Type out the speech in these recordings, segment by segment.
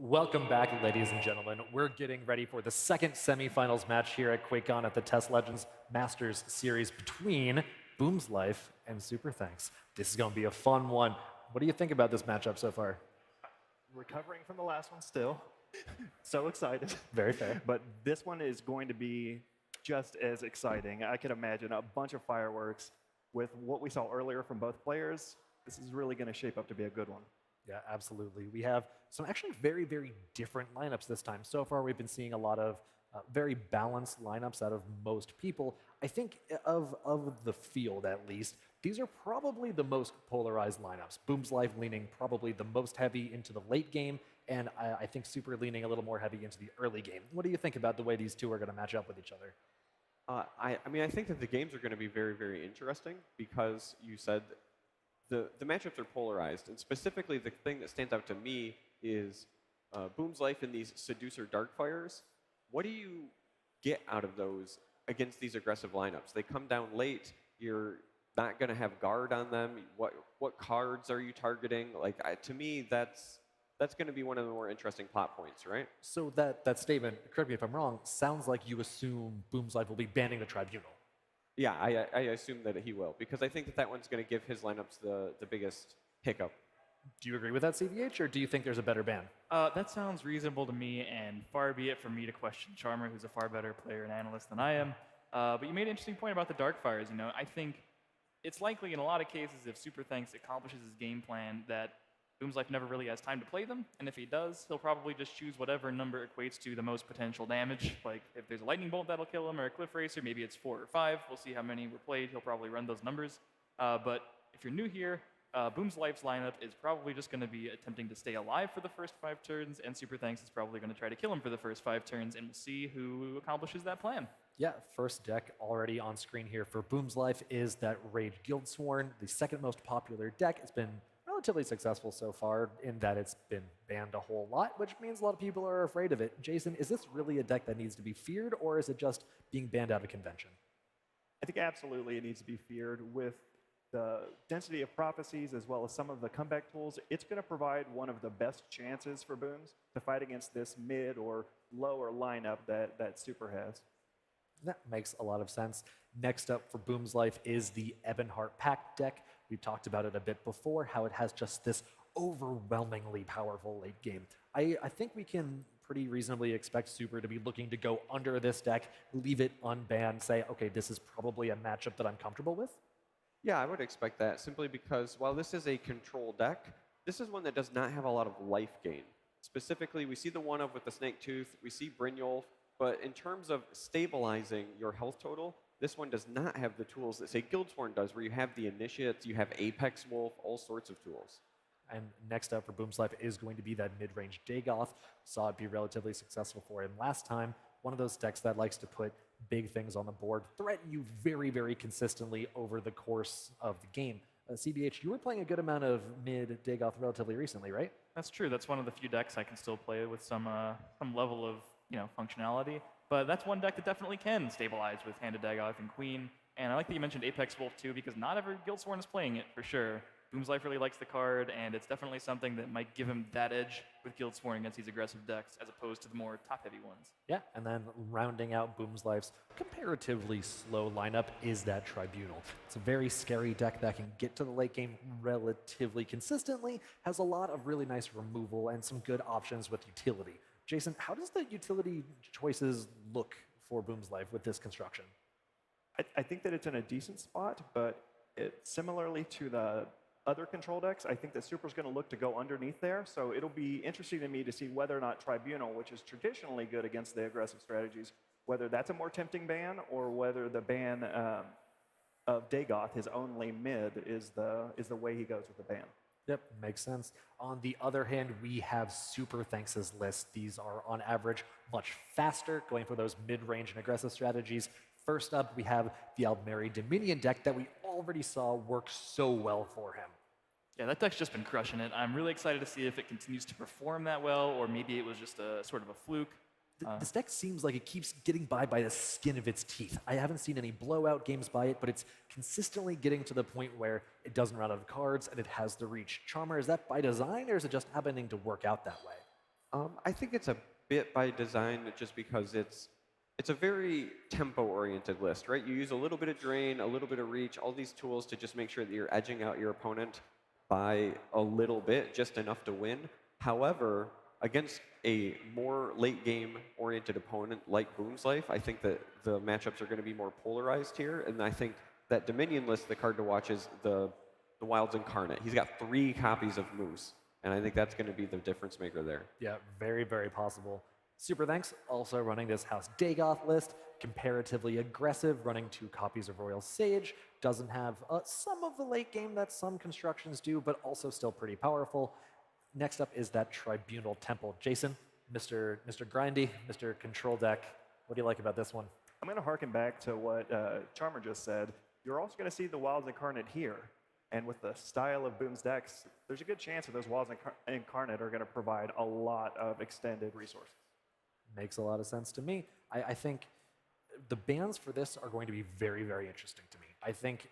Welcome back, ladies and gentlemen. We're getting ready for the second semifinals match here at QuakeCon at the Test Legends Masters Series between Boomslife and Superthx555. This is going to be a fun one. What do you think about this matchup so far? Recovering from the last one still. So excited. Very fair. But this one is going to be just as exciting. I can imagine a bunch of fireworks with what we saw earlier from both players. This is really going to shape up to be a good one. Yeah, absolutely. We have some actually very, very different lineups this time. So far, we've been seeing a lot of very balanced lineups out of most people. I think of the field, at least, these are probably the most polarized lineups. Boomslife leaning probably the most heavy into the late game, and I think Super leaning a little more heavy into the early game. What do you think about the way these two are going to match up with each other? I mean, I think that the games are going to be very, very interesting because you said the matchups are polarized. And specifically, the thing that stands out to me is Boomslife and these Seducer Darkfires. What do you get out of those against these aggressive lineups? They come down late. You're not going to have guard on them. What cards are you targeting? Like, to me, that's going to be one of the more interesting plot points, right? So that statement, correct me if I'm wrong, sounds like you assume Boomslife will be banning the Tribunal. Yeah, I assume that he will, because I think that that one's going to give his lineups the biggest hiccup. Do you agree with that, CVH, or do you think there's a better ban? That sounds reasonable to me, and far be it from me to question Charmer, who's a far better player and analyst than I am. But you made an interesting point about the Darkfires. You know, I think it's likely in a lot of cases if Superthx accomplishes his game plan that Boomslife never really has time to play them, and if he does, he'll probably just choose whatever number equates to the most potential damage. Like, if there's a Lightning Bolt that'll kill him, or a Cliff Racer, maybe it's 4 or 5. We'll see how many were played. He'll probably run those numbers. But if you're new here, Boomslife's lineup is probably just going to be attempting to stay alive for the first 5 turns, and Superthx is probably going to try to kill him for the first 5 turns, and we'll see who accomplishes that plan. Yeah, first deck already on screen here for Boomslife is that Rage Guildsworn, the second most popular deck. It's been relatively successful so far in that it's been banned a whole lot, which means a lot of people are afraid of it. Jason, is this really a deck that needs to be feared, or is it just being banned out of convention? I think absolutely it needs to be feared with the density of prophecies as well as some of the comeback tools. It's going to provide one of the best chances for Booms to fight against this mid or lower lineup that Super has. That makes a lot of sense. Next up for Boomslife is the Ebonheart Pact deck. We've talked about it a bit before, how it has just this overwhelmingly powerful late game. I think we can pretty reasonably expect Super to be looking to go under this deck, leave it unbanned, say, okay, this is probably a matchup that I'm comfortable with. Yeah, I would expect that, simply because while this is a control deck, this is one that does not have a lot of life gain. Specifically, we see the one-of with the Snake Tooth, we see Brynjolf, but in terms of stabilizing your health total, this one does not have the tools that, say, Guildsworn does, where you have the Initiates, you have Apex Wolf, all sorts of tools. And next up for Boomslife is going to be that mid-range Dagoth. Saw it be relatively successful for him last time. One of those decks that likes to put big things on the board, threaten you very, very consistently over the course of the game. CBH, you were playing a good amount of mid Dagoth relatively recently, right? That's true. That's one of the few decks I can still play with some level of functionality. But that's one deck that definitely can stabilize with Hand of Dagoth and Queen. And I like that you mentioned Apex Wolf too, because not every Guildsworn is playing it for sure. Boomslife really likes the card, and it's definitely something that might give him that edge with Guildsworn against these aggressive decks, as opposed to the more top-heavy ones. Yeah, and then rounding out Boomslife's comparatively slow lineup is that Tribunal. It's a very scary deck that can get to the late game relatively consistently, has a lot of really nice removal and some good options with utility. Jason, how does the utility choices look for Boomslife with this construction? I think that it's in a decent spot, but similarly to the other control decks, I think that Super's going to look to go underneath there. So it'll be interesting to me to see whether or not Tribunal, which is traditionally good against the aggressive strategies, whether that's a more tempting ban or whether the ban of Dagoth, his only mid, is the way he goes with the ban. Yep, makes sense. On the other hand, we have Superthx555's list. These are, on average, much faster, going for those mid-range and aggressive strategies. First up, we have the Aldmeri Dominion deck that we already saw work so well for him. Yeah, that deck's just been crushing it. I'm really excited to see if it continues to perform that well, or maybe it was just a sort of a fluke. This deck seems like it keeps getting by the skin of its teeth. I haven't seen any blowout games by it, but it's consistently getting to the point where it doesn't run out of cards and it has the reach. Charmer, is that by design, or is it just happening to work out that way? I think it's a bit by design just because it's a very tempo-oriented list, right? You use a little bit of drain, a little bit of reach, all these tools to just make sure that you're edging out your opponent by a little bit, just enough to win. However, against a more late game oriented opponent like Boomslife, I think that the matchups are going to be more polarized here, and I think that Dominion list, the card to watch is the Wild's Incarnate. He's got 3 copies of Moose, and I think that's going to be the difference maker there. Yeah, very, very possible. Superthx also running this House Dagoth list, comparatively aggressive, running 2 copies of Royal Sage. Doesn't have some of the late game that some constructions do, but also still pretty powerful. Next up is that Tribunal Temple. Jason, Mr. Grindy, Mr. Control Deck, what do you like about this one? I'm going to harken back to what Charmer just said. You're also going to see the Wilds Incarnate here. And with the style of Boom's decks, there's a good chance that those Wilds Incarnate are going to provide a lot of extended resources. Makes a lot of sense to me. I think the bans for this are going to be very, very interesting to me. I think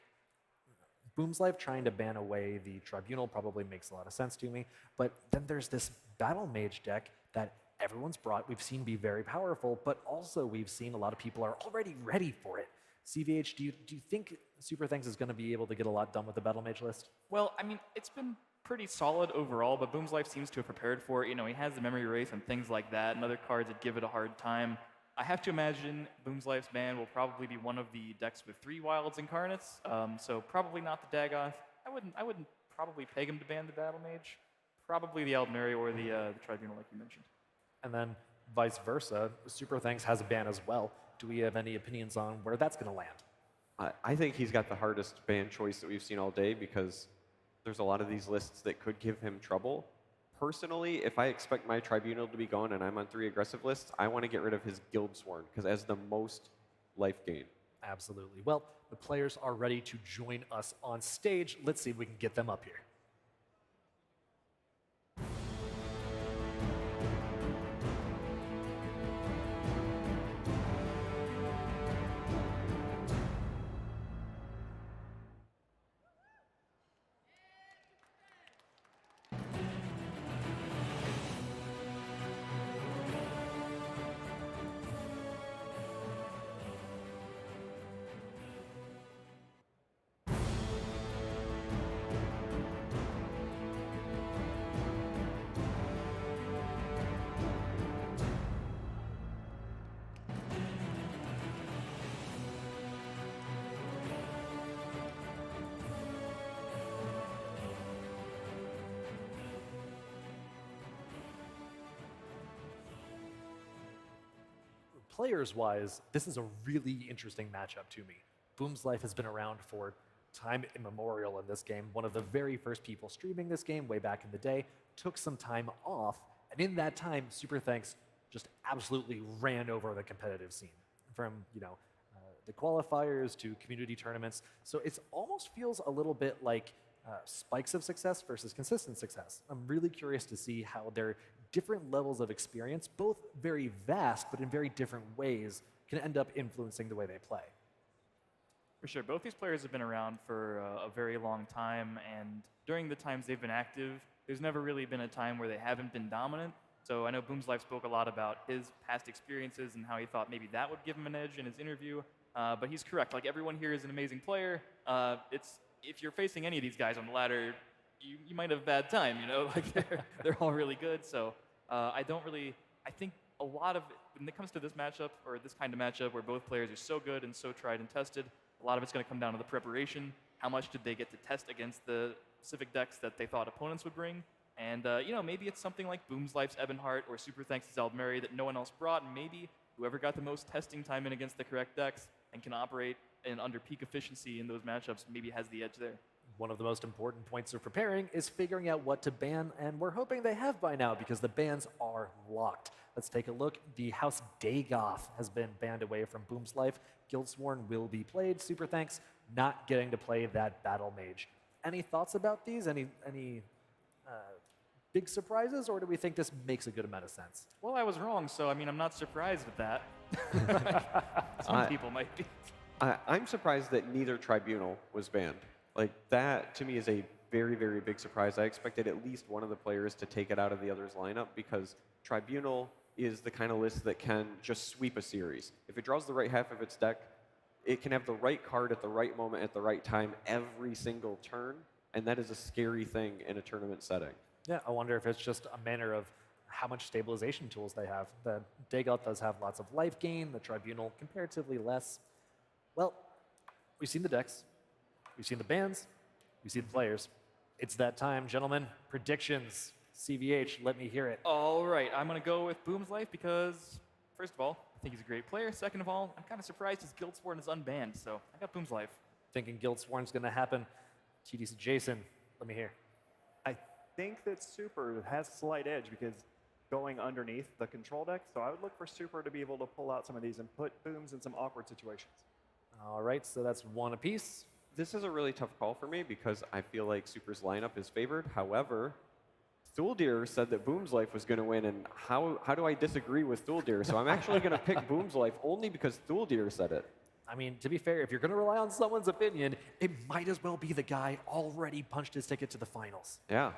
Boomslife trying to ban away the Tribunal probably makes a lot of sense to me. But then there's this Battle Mage deck that everyone's brought, we've seen be very powerful, but also we've seen a lot of people are already ready for it. CVH, do you think Superthx is going to be able to get a lot done with the Battle Mage list? Well, I mean, it's been pretty solid overall, but Boomslife seems to have prepared for it. You know, he has the memory erase and things like that, and other cards that give it a hard time. I have to imagine Boomslife's ban will probably be one of the decks with 3 Wilds Incarnates, so probably not the Dagoth. I wouldn't probably peg him to ban the Battle Mage. Probably the Aldmeri or the Tribunal, like you mentioned. And then vice versa, Superthx has a ban as well. Do we have any opinions on where that's going to land? I think he's got the hardest ban choice that we've seen all day because there's a lot of these lists that could give him trouble. Personally, if I expect my Tribunal to be gone and I'm on 3 aggressive lists, I want to get rid of his Guildsworn because it has the most life gain. Absolutely. Well, the players are ready to join us on stage. Let's see if we can get them up here. Players-wise, this is a really interesting matchup to me. Boomslife has been around for time immemorial in this game. One of the very first people streaming this game way back in the day took some time off, and in that time, Superthx just absolutely ran over the competitive scene. From, the qualifiers to community tournaments. So it almost feels a little bit like spikes of success versus consistent success. I'm really curious to see how their different levels of experience, both very vast but in very different ways, can end up influencing the way they play. For sure. Both these players have been around for a very long time, and during the times they've been active, there's never really been a time where they haven't been dominant. So I know Boomslife spoke a lot about his past experiences and how he thought maybe that would give him an edge in his interview. But he's correct. Like, everyone here is an amazing player. If you're facing any of these guys on the ladder, you might have a bad time, Like, they're all really good. So I think a lot of, when it comes to this matchup, or this kind of matchup where both players are so good and so tried and tested, a lot of it's going to come down to the preparation. How much did they get to test against the specific decks that they thought opponents would bring? And, maybe it's something like Boomslife's Ebonheart or Superthx's Aldmeri that no one else brought, and maybe whoever got the most testing time in against the correct decks and can operate under peak efficiency in those matchups maybe has the edge there. One of the most important points of preparing is figuring out what to ban, and we're hoping they have by now because the bans are locked. Let's take a look. The House Dagoth has been banned away from Boomslife. Guildsworn will be played. Superthx not getting to play that Battle Mage. Any thoughts about these? Any big surprises, or do we think this makes a good amount of sense? Well, I was wrong, so I'm not surprised with that. Some people might be. I'm surprised that neither Tribunal was banned. Like, that to me is a very, very big surprise. I expected at least one of the players to take it out of the other's lineup because Tribunal is the kind of list that can just sweep a series. If it draws the right half of its deck, it can have the right card at the right moment at the right time every single turn, and that is a scary thing in a tournament setting. Yeah, I wonder if it's just a matter of how much stabilization tools they have. The Dagoth does have lots of life gain, the Tribunal comparatively less. Well, we've seen the decks, we've seen the bans, we've seen the players. It's that time, gentlemen. Predictions. CVH, let me hear it. All right, I'm going to go with Boomslife because, first of all, I think he's a great player. Second of all, I'm kind of surprised his Guildsworn is unbanned, so I got Boomslife. Thinking Guildsworn's going to happen. TDC Jason, let me hear. I think that Super has a slight edge because going underneath the control deck, so I would look for Super to be able to pull out some of these and put Booms in some awkward situations. All right, so that's one apiece. This is a really tough call for me because I feel like Super's lineup is favored. However, Thuldir said that Boomslife was going to win, and how do I disagree with Thuldir? So I'm actually going to pick Boomslife only because Thuldir said it. I mean, to be fair, if you're going to rely on someone's opinion, it might as well be the guy already punched his ticket to the finals. Yeah.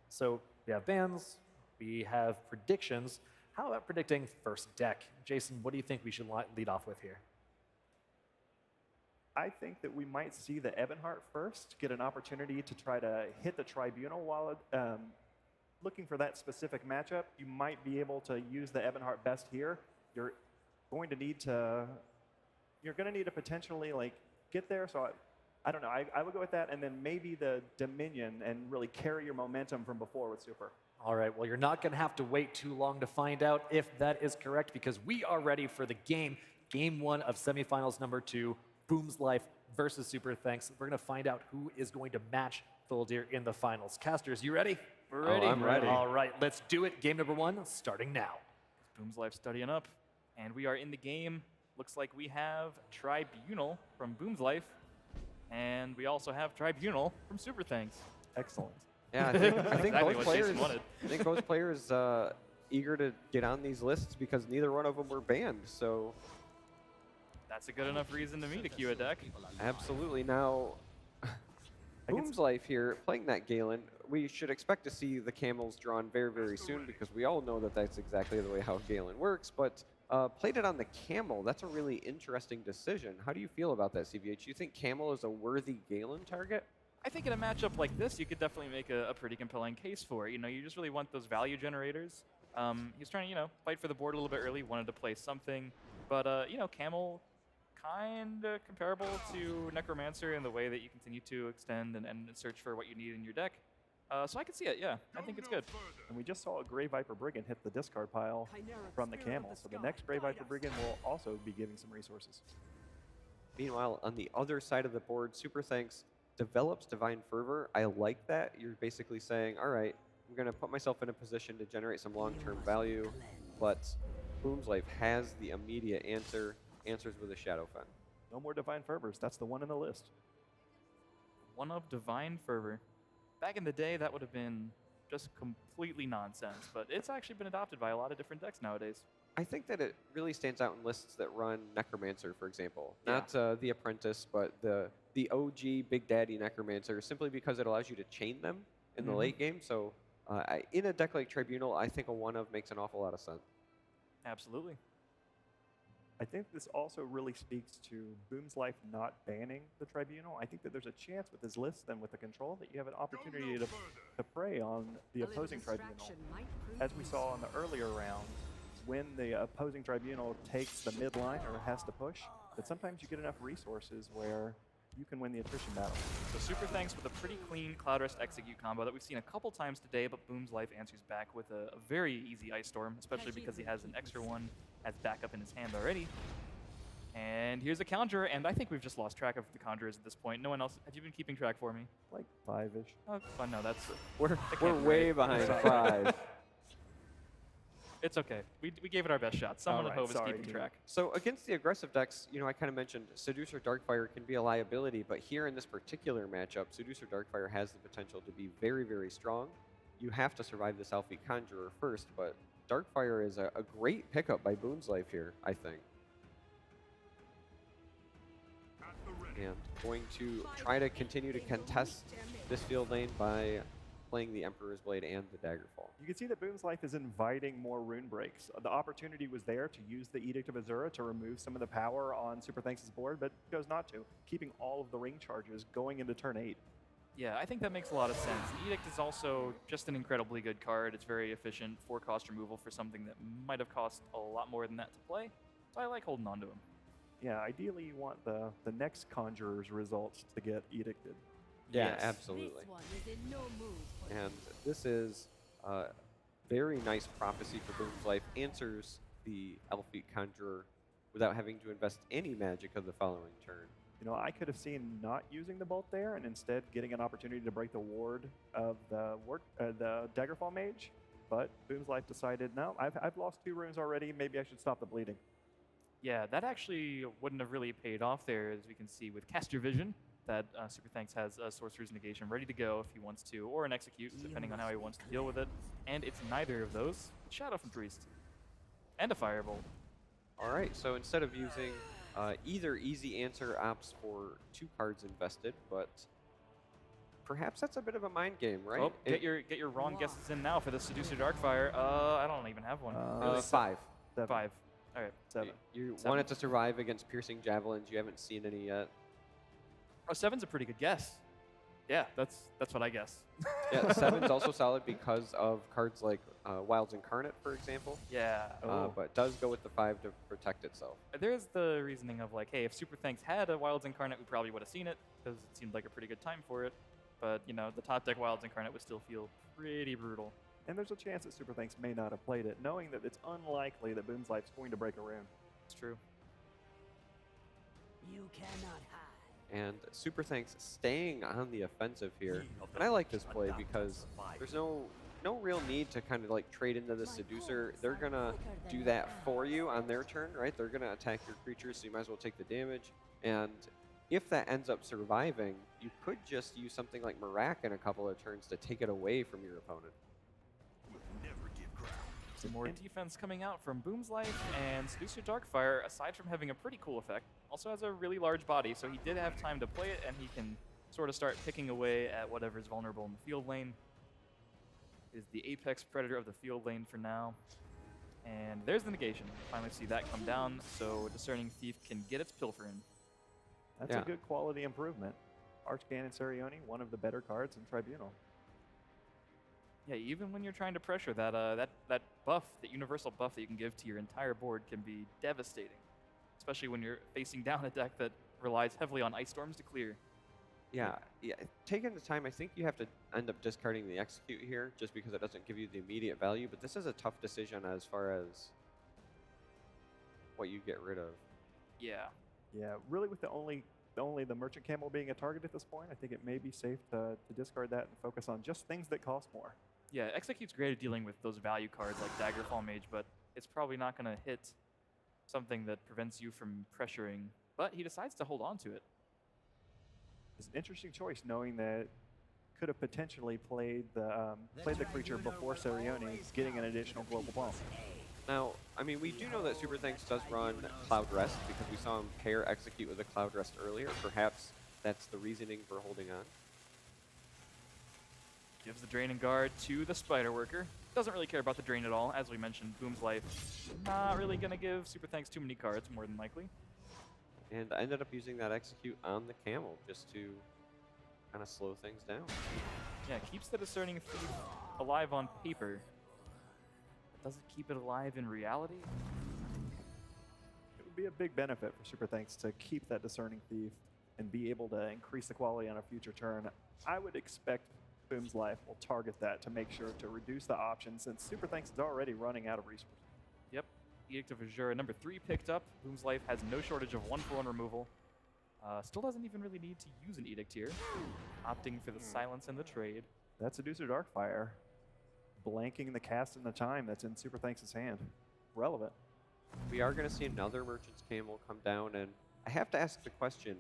So we have bans, we have predictions. How about predicting first deck? Jason, what do you think we should lead off with here? I think that we might see the Ebonheart first, get an opportunity to try to hit the Tribunal while looking for that specific matchup. You might be able to use the Ebonheart best here. You're going to need to potentially like get there. So I don't know. I would go with that, and then maybe the Dominion and really carry your momentum from before with Super. All right, well, you're not going to have to wait too long to find out if that is correct because we are ready for the game. Game 1 of semifinals number 2. Boomslife versus Superthx. We're going to find out who is going to match Thuldir in the finals. Casters, you ready? We're ready. I'm ready. All right, let's do it. Game number 1 starting now. Boomslife studying up, and we are in the game. Looks like we have Tribunal from Boomslife, and we also have Tribunal from Superthx. Excellent. Yeah, I think Exactly both what Jason players. wanted. I think both players eager to get on these lists because neither one of them were banned. So That's a good enough reason to me to queue a deck. absolutely. Now, Boomslife here playing that Galen. We should expect to see the camels drawn very, very soon because we all know that that's exactly the way how Galen works. But played it on the camel. That's a really interesting decision. How do you feel about that, CVH? You think camel is a worthy Galen target? I think in a matchup like this, you could definitely make a pretty compelling case for it. You know, you just really want those value generators. He's trying to, fight for the board a little bit early, wanted to play something. But, Camel, kind of comparable to Necromancer in the way that you continue to extend and search for what you need in your deck. So I can see it, yeah. I think it's good. And we just saw a Grey Viper Brigand hit the discard pile from the Camel, so the next Grey Viper Brigand will also be giving some resources. Meanwhile, on the other side of the board, Superthx develops Divine Fervor. I like that. You're basically saying, all right, I'm going to put myself in a position to generate some long-term value, but Boomslife has the immediate answers with a Shadow Fen. No more Divine Fervors. That's the one in the list. One of Divine Fervor. Back in the day, that would have been just completely nonsense, but it's actually been adopted by a lot of different decks nowadays. I think that it really stands out in lists that run Necromancer, for example. Yeah. Not the Apprentice, but the OG Big Daddy Necromancer, simply because it allows you to chain them in the late game. So in a deck like Tribunal, I think a one-of makes an awful lot of sense. Absolutely. I think this also really speaks to Boomslife not banning the Tribunal. I think that there's a chance with his list and with the control that you have an opportunity to prey on the opposing Tribunal. As we saw in the earlier rounds, when the opposing Tribunal takes the midline or has to push, that sometimes you get enough resources where you can win the attrition battle. So Superthx with a pretty clean Cloud Rest Execute combo that we've seen a couple times today, but Boomslife answers back with a very easy Ice Storm, especially because he has an extra one as backup in his hand already. And here's a Conjurer, and I think we've just lost track of the Conjurers at this point. No one else, have you been keeping track for me? Like 5-ish. Oh, fun, no, that's, We're can't be way right. behind 5. it's okay. We gave it our best shot. Someone All at right, home is sorry, keeping team. track. So against the aggressive decks, I kind of mentioned Seducer Darkfire can be a liability, but here in this particular matchup, Seducer Darkfire has the potential to be very, very strong. You have to survive this Alfie Conjurer first, but Darkfire is a great pickup by Boomslife here, I think. And going to try to continue to contest this field lane by playing the Emperor's Blade and the Daggerfall. You can see that Boomslife is inviting more rune breaks. The opportunity was there to use the Edict of Azura to remove some of the power on Superthx' board, but chose not to, keeping all of the ring charges going into turn 8. Yeah, I think that makes a lot of sense. The Edict is also just an incredibly good card. It's very efficient, 4-cost removal for something that might have cost a lot more than that to play. So I like holding on to him. Yeah, ideally you want the next Conjurer's results to get edicted. Yeah, Yes. absolutely. This one is in no mood for And this is a very nice prophecy for Boomslife. Answers the Elfbeat Conjurer without having to invest any magic of the following turn. You know, I could have seen not using the bolt there and instead getting an opportunity to break the ward of the Daggerfall Mage, but Boomslife decided, no, I've lost 2 runes already, maybe I should stop the bleeding. Yeah, that actually wouldn't have really paid off there, as we can see with Cast Your Vision, that Superthx has a Sorcerer's Negation ready to go if he wants to, or an Execute, depending on how he wants to deal with it. And it's neither of those. Shadow from Priest. And a Firebolt. All right, so instead of using either easy answer opts for 2 cards invested, but perhaps that's a bit of a mind game, right? Oh, get your wrong guesses in now for the Seducer Darkfire. I don't even have one. Really, 5. 7. 5. All right. 7. You 7. wanted to survive against piercing javelins. You haven't seen any yet. Oh, 7's a pretty good guess. Yeah, that's what I guess. Yeah, 7's also solid because of cards like Wild's Incarnate, for example. Yeah. But does go with the 5 to protect itself. There's the reasoning of like, hey, if Superthx had a Wild's Incarnate, we probably would have seen it because it seemed like a pretty good time for it. But you know, the top deck Wild's Incarnate would still feel pretty brutal. And there's a chance that Superthx may not have played it, knowing that it's unlikely that Boomslife's going to break a rune. It's true. you cannot hide. And Superthx staying on the offensive here. And I like this play because there's no real need to kind of like trade into the Seducer. They're going to do that for you on their turn, right? They're going to attack your creatures, so you might as well take the damage. And if that ends up surviving, you could just use something like Marak in a couple of turns to take it away from your opponent. Some more defense coming out from Boomslife, and Seducer Darkfire, aside from having a pretty cool effect, also has a really large body, so he did have time to play it, and he can sort of start picking away at whatever's vulnerable in the field lane. Is the apex predator of the field lane for now. And there's the negation. Finally see that come down, so Discerning Thief can get its pilfer in. That's a good quality improvement. Archcannon Sarioni, one of the better cards in Tribunal. Yeah, even when you're trying to pressure, that buff, that universal buff that you can give to your entire board can be devastating. Especially when you're facing down a deck that relies heavily on Ice Storms to clear. Yeah. Taking the time, I think you have to end up discarding the Execute here just because it doesn't give you the immediate value, but this is a tough decision as far as what you get rid of. Yeah. Yeah, really with only the Merchant Camel being a target at this point, I think it may be safe to discard that and focus on just things that cost more. Yeah, Execute's great at dealing with those value cards like Daggerfall Mage, but it's probably not going to hit something that prevents you from pressuring. But he decides to hold on to it. It's an interesting choice, knowing that could have potentially played the creature before Sarioni, getting an additional global bump. Now, I mean, we do know that Superthx does run Cloud Rest because we saw him pair Execute with a Cloud Rest earlier. Perhaps that's the reasoning for holding on. Gives the Drain and Guard to the Spider Worker. Doesn't really care about the Drain at all. As we mentioned, Boomslife not really going to give Superthx too many cards, more than likely. And I ended up using that Execute on the Camel just to kind of slow things down. Yeah, keeps the Discerning Thief alive on paper. Does it keep it alive in reality? It would be a big benefit for Superthx to keep that Discerning Thief and be able to increase the quality on a future turn. I would expect Boomslife will target that to make sure to reduce the option, since Superthx is already running out of resources. Yep. Edict of Azura, number 3 picked up. Boomslife has no shortage of 1-for-1 removal. Still doesn't even really need to use an Edict here. Opting for the silence and the trade. That's Seducer Darkfire, blanking the cast and the time that's in Superthx's hand. Relevant. We are going to see another Merchant's Camel come down, and I have to ask the question.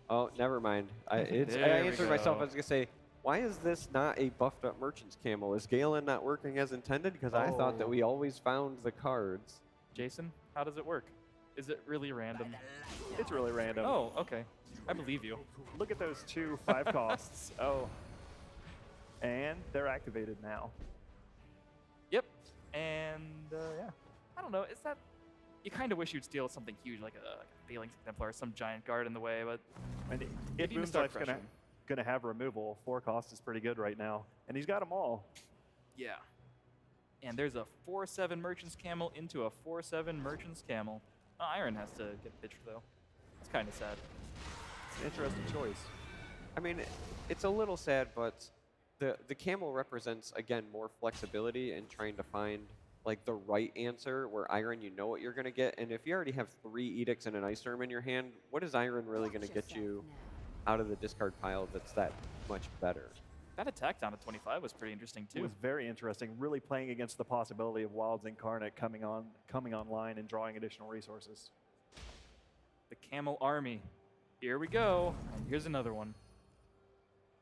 Oh, never mind. I answered myself. I was going to say, why is this not a buffed up Merchant's Camel? Is Galen not working as intended? Because I thought that we always found the cards. Jason, how does it work? Is it really random? It's really random. Oh, okay. I believe you. Look at those 2 5 costs. Oh, And they're activated now. Yep. And yeah, I don't know. Is that you kind of wish you'd steal something huge like a Phalanx Exemplar or some giant guard in the way, but And if Maybe even start Boomslife's pressuring. gonna have removal, 4 cost is pretty good right now, and he's got them all. yeah. And there's a 4/7 Merchant's Camel into a 4/7 Merchant's Camel. Iron has to get pitched though. It's kind of sad. It's an interesting choice. I mean, it's a little sad, but the camel represents, again, more flexibility in trying to find like the right answer where Iron, you know what you're going to get. And if you already have 3 Edicts and an Ice Storm in your hand, what is Iron really going to get you out of the discard pile that's that much better? That attack down to 25 was pretty interesting It too. was very interesting, really playing against the possibility of Wilds Incarnate coming online and drawing additional resources. The Camel Army. Here we go. And here's another one.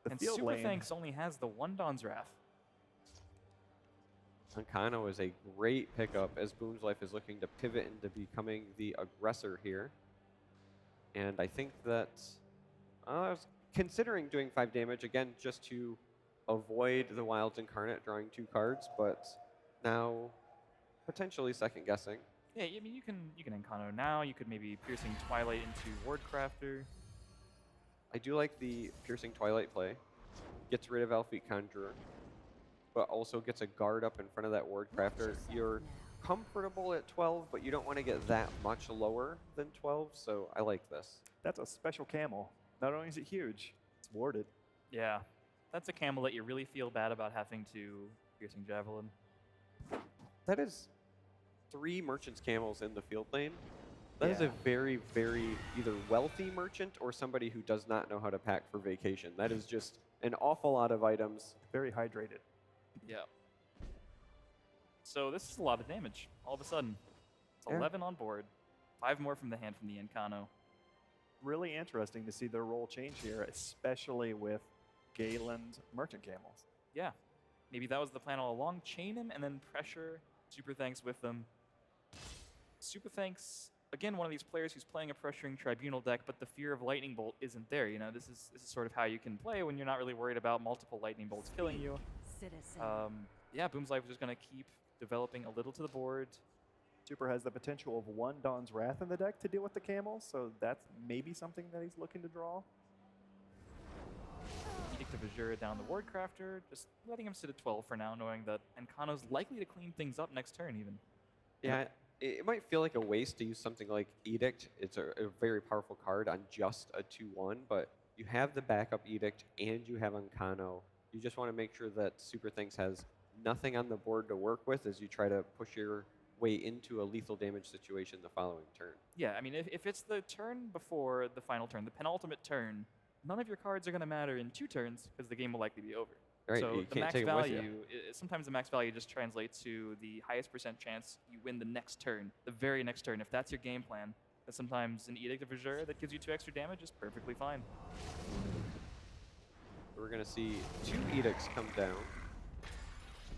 The And field lane, Superthx only has the one Dawn's Wrath. Ancano is a great pickup as Boomslife is looking to pivot into becoming the aggressor here. And I think that I was considering doing 5 damage, again, just to avoid the Wilds Incarnate drawing 2 cards, but now potentially second guessing. Yeah, I mean you can Encano now. You could maybe Piercing Twilight into Wardcrafter. I do like the Piercing Twilight play. Gets rid of Elfite Conjurer, but also gets a guard up in front of that Wardcrafter. You're comfortable at 12, but you don't want to get that much lower than 12, so I like this. that's a special camel. Not only is it huge, it's warded. Yeah, that's a camel that you really feel bad about having to Piercing Javelin. That is 3 Merchant's Camels in the field lane. That is Yeah. a very, very either wealthy merchant or somebody who does not know how to pack for vacation. That is just an awful lot of items. Very hydrated. Yeah. So this is a lot of damage all of a sudden. It's Yeah. 11 on board. 5 more from the hand from the Encano. Really interesting to see their role change here, especially with Galen's Merchant Camels. Yeah. Maybe that was the plan all along. Chain him and then pressure Superthx with them. Superthx, again, one of these players who's playing a pressuring Tribunal deck, but the fear of Lightning Bolt isn't there. You know, this is sort of how you can play when you're not really worried about multiple Lightning Bolts killing you. Citizen. Yeah, Boomslife is just going to keep developing a little to the board. Super has the potential of 1 Dawn's Wrath in the deck to deal with the camels, so that's maybe something that he's looking to draw. Edict of Azure down the Wardcrafter, just letting him sit at 12 for now, knowing that Encano's likely to clean things up next turn even. Yeah, it might feel like a waste to use something like Edict. It's a very powerful card on just a 2/1, but you have the backup Edict and you have Ancano. You just want to make sure that Superthx has nothing on the board to work with as you try to push your way into a lethal damage situation the following turn. Yeah, I mean, if it's the turn before the final turn, the penultimate turn, none of your cards are going to matter in 2 turns because the game will likely be over. Right, So you the can't max take 'em with you. value, sometimes the max value just translates to the highest percent chance you win the next turn, the very next turn. If that's your game plan, then sometimes an Edict of Azure that gives you 2 extra damage is perfectly fine. We're going to see 2 Edicts come down.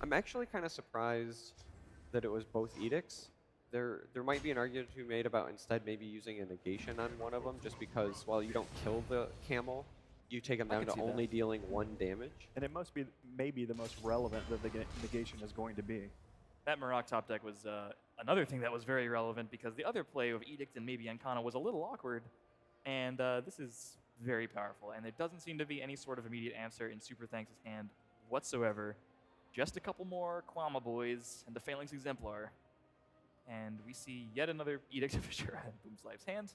I'm actually kind of surprised that it was both Edicts. There might be an argument to be made about instead maybe using a negation on one of them, just because while you don't kill the camel, you take them I down could to see that. only dealing 1 damage. And it must be maybe the most relevant that the negation is going to be. That Maroc top deck was another thing that was very relevant because the other play of Edict and maybe Ancano was a little awkward. And this is very powerful. And there doesn't seem to be any sort of immediate answer in Superthx's hand whatsoever. Just a couple more Quama boys and the Phalanx Exemplar. And we see yet another Edict of Azure in Boomslife's hand.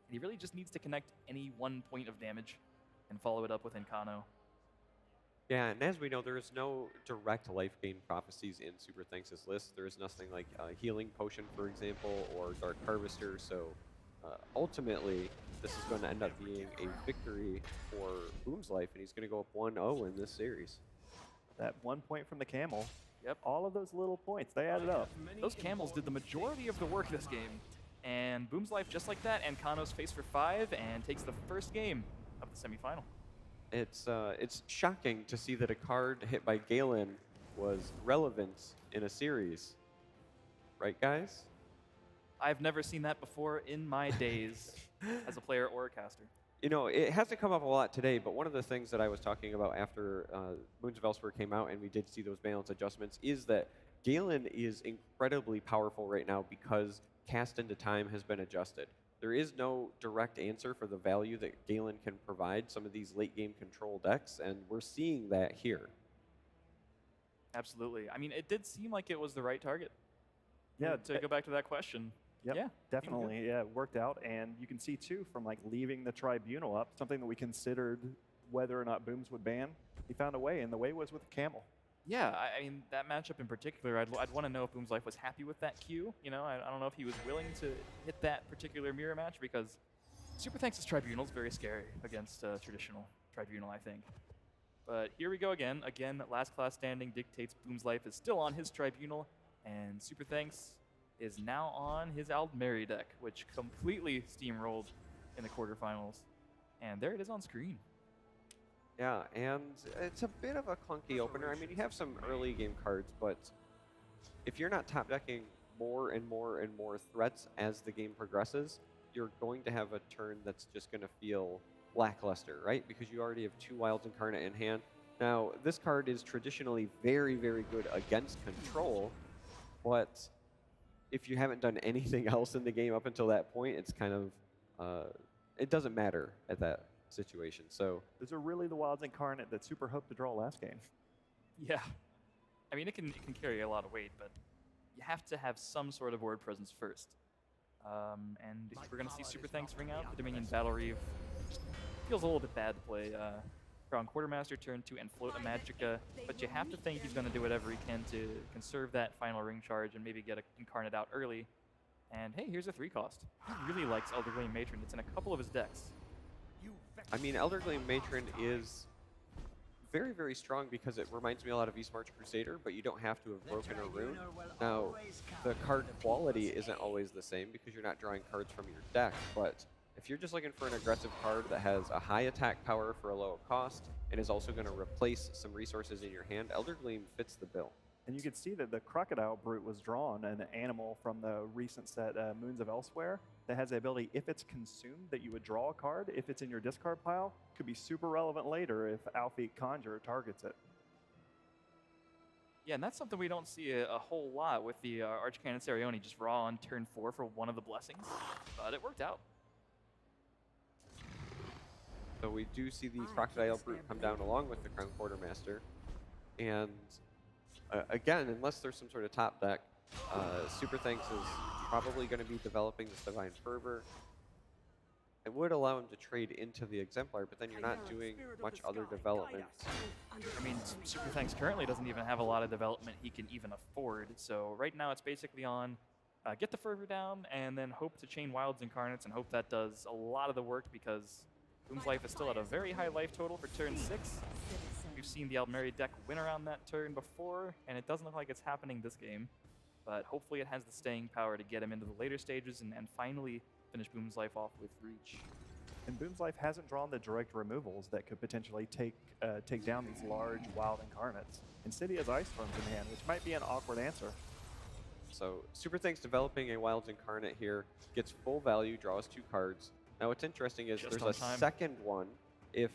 And he really just needs to connect any 1 point of damage and follow it up with Ancano. Yeah, and as we know, there is no direct life gain prophecies in Superthx's list. There is nothing like Healing Potion, for example, or Dark Harvester, so ultimately, this is going to end up being a victory for Boomslife, and he's going to go up 1-0 in this series. That 1 point from the camel. Yep. All of those little points, they added up. Those camels did the majority of the work this game. And Boomslife, just like that, Ancano's face for 5 and takes the first game of the semifinal. It's shocking to see that a card hit by Galen was relevant in a series. Right, guys? I've never seen that before in my days as a player or a caster. You know, it hasn't come up a lot today, but one of the things that I was talking about after Moons of Elsewhere came out and we did see those balance adjustments is that Galen is incredibly powerful right now because Cast into Time has been adjusted. There is no direct answer for the value that Galen can provide some of these late game control decks, and we're seeing that here. Absolutely. I mean, it did seem like it was the right target. Yeah, To go back to that question. Yep, Yeah, definitely. Yeah, it worked out. And you can see, too, from like leaving the Tribunal up, something that we considered whether or not Booms would ban, he found a way, and the way was with Camel. Yeah, I mean, that matchup in particular, I'd want to know if Boomslife was happy with that Q. You know, I don't know if he was willing to hit that particular mirror match because Superthx555's Tribunal is very scary against traditional Tribunal, I think. But here we go again. Again, last class standing dictates Boomslife is still on his Tribunal, and Superthx555 is now on his Aldmeri deck, which completely steamrolled in the quarterfinals. And there it is on screen. Yeah, and it's a bit of a clunky opener. I mean, you have some early game cards, but if you're not top decking more and more and more threats as the game progresses, you're going to have a turn that's just going to feel lackluster, right? Because you already have 2 Wilds Incarnate in hand. Now, this card is traditionally very, very good against control, but if you haven't done anything else in the game up until that point, it's kind of, it doesn't matter at that situation. So Those are really the Wilds Incarnate that Super hoped to draw last game. Yeah. I mean, it can carry a lot of weight, but you have to have some sort of board presence first. And we're going to see Superthx555 ring out. The Dominion Battle Reeve feels a little bit bad to play. On Quartermaster turn 2 and float a Magicka, but you have to think he's going to do whatever he can to conserve that final ring charge and maybe get an Incarnate out early. And hey, here's a 3 cost. He really likes Elder Gleam Matron. It's in a couple of his decks. I mean, Elder Gleam Matron is very, very strong because it reminds me a lot of East March Crusader, but you don't have to have broken a rune. Now, the card quality isn't always the same because you're not drawing cards from your deck, but if you're just looking for an aggressive card that has a high attack power for a low cost and is also going to replace some resources in your hand, Elder Gleam fits the bill. And you can see that the Crocodile Brute was drawn, an animal from the recent set Moons of Elsewhere, that has the ability, if it's consumed, that you would draw a card. If it's in your discard pile, could be super relevant later if Alfie Conjurer targets it. Yeah, and that's something we don't see a whole lot with the Archcannon Sarioni just raw on turn 4 for one of the blessings, but it worked out. So we do see the Crocodile Brute come down along with the Crown Quartermaster. And again, unless there's some sort of top deck, Superthx555 is probably going to be developing this Divine Fervor. It would allow him to trade into the Exemplar, but then you're not doing much other development. I mean, Superthx555 currently doesn't even have a lot of development he can even afford. So right now it's basically on get the Fervor down and then hope to chain Wilds Incarnates and hope that does a lot of the work because Boomslife is still at a very high life total for turn 6. We've seen the Aldmeri deck win around that turn before, and it doesn't look like it's happening this game. But hopefully it has the staying power to get him into the later stages and finally finish Boomslife off with reach. And Boomslife hasn't drawn the direct removals that could potentially take down these large Wild Incarnates. Instead, he has Ice Storms in hand, which might be an awkward answer. So Superthx555 developing a Wilds Incarnate here, gets full value, draws 2 cards. Now what's interesting is Just there's a on time. second one. If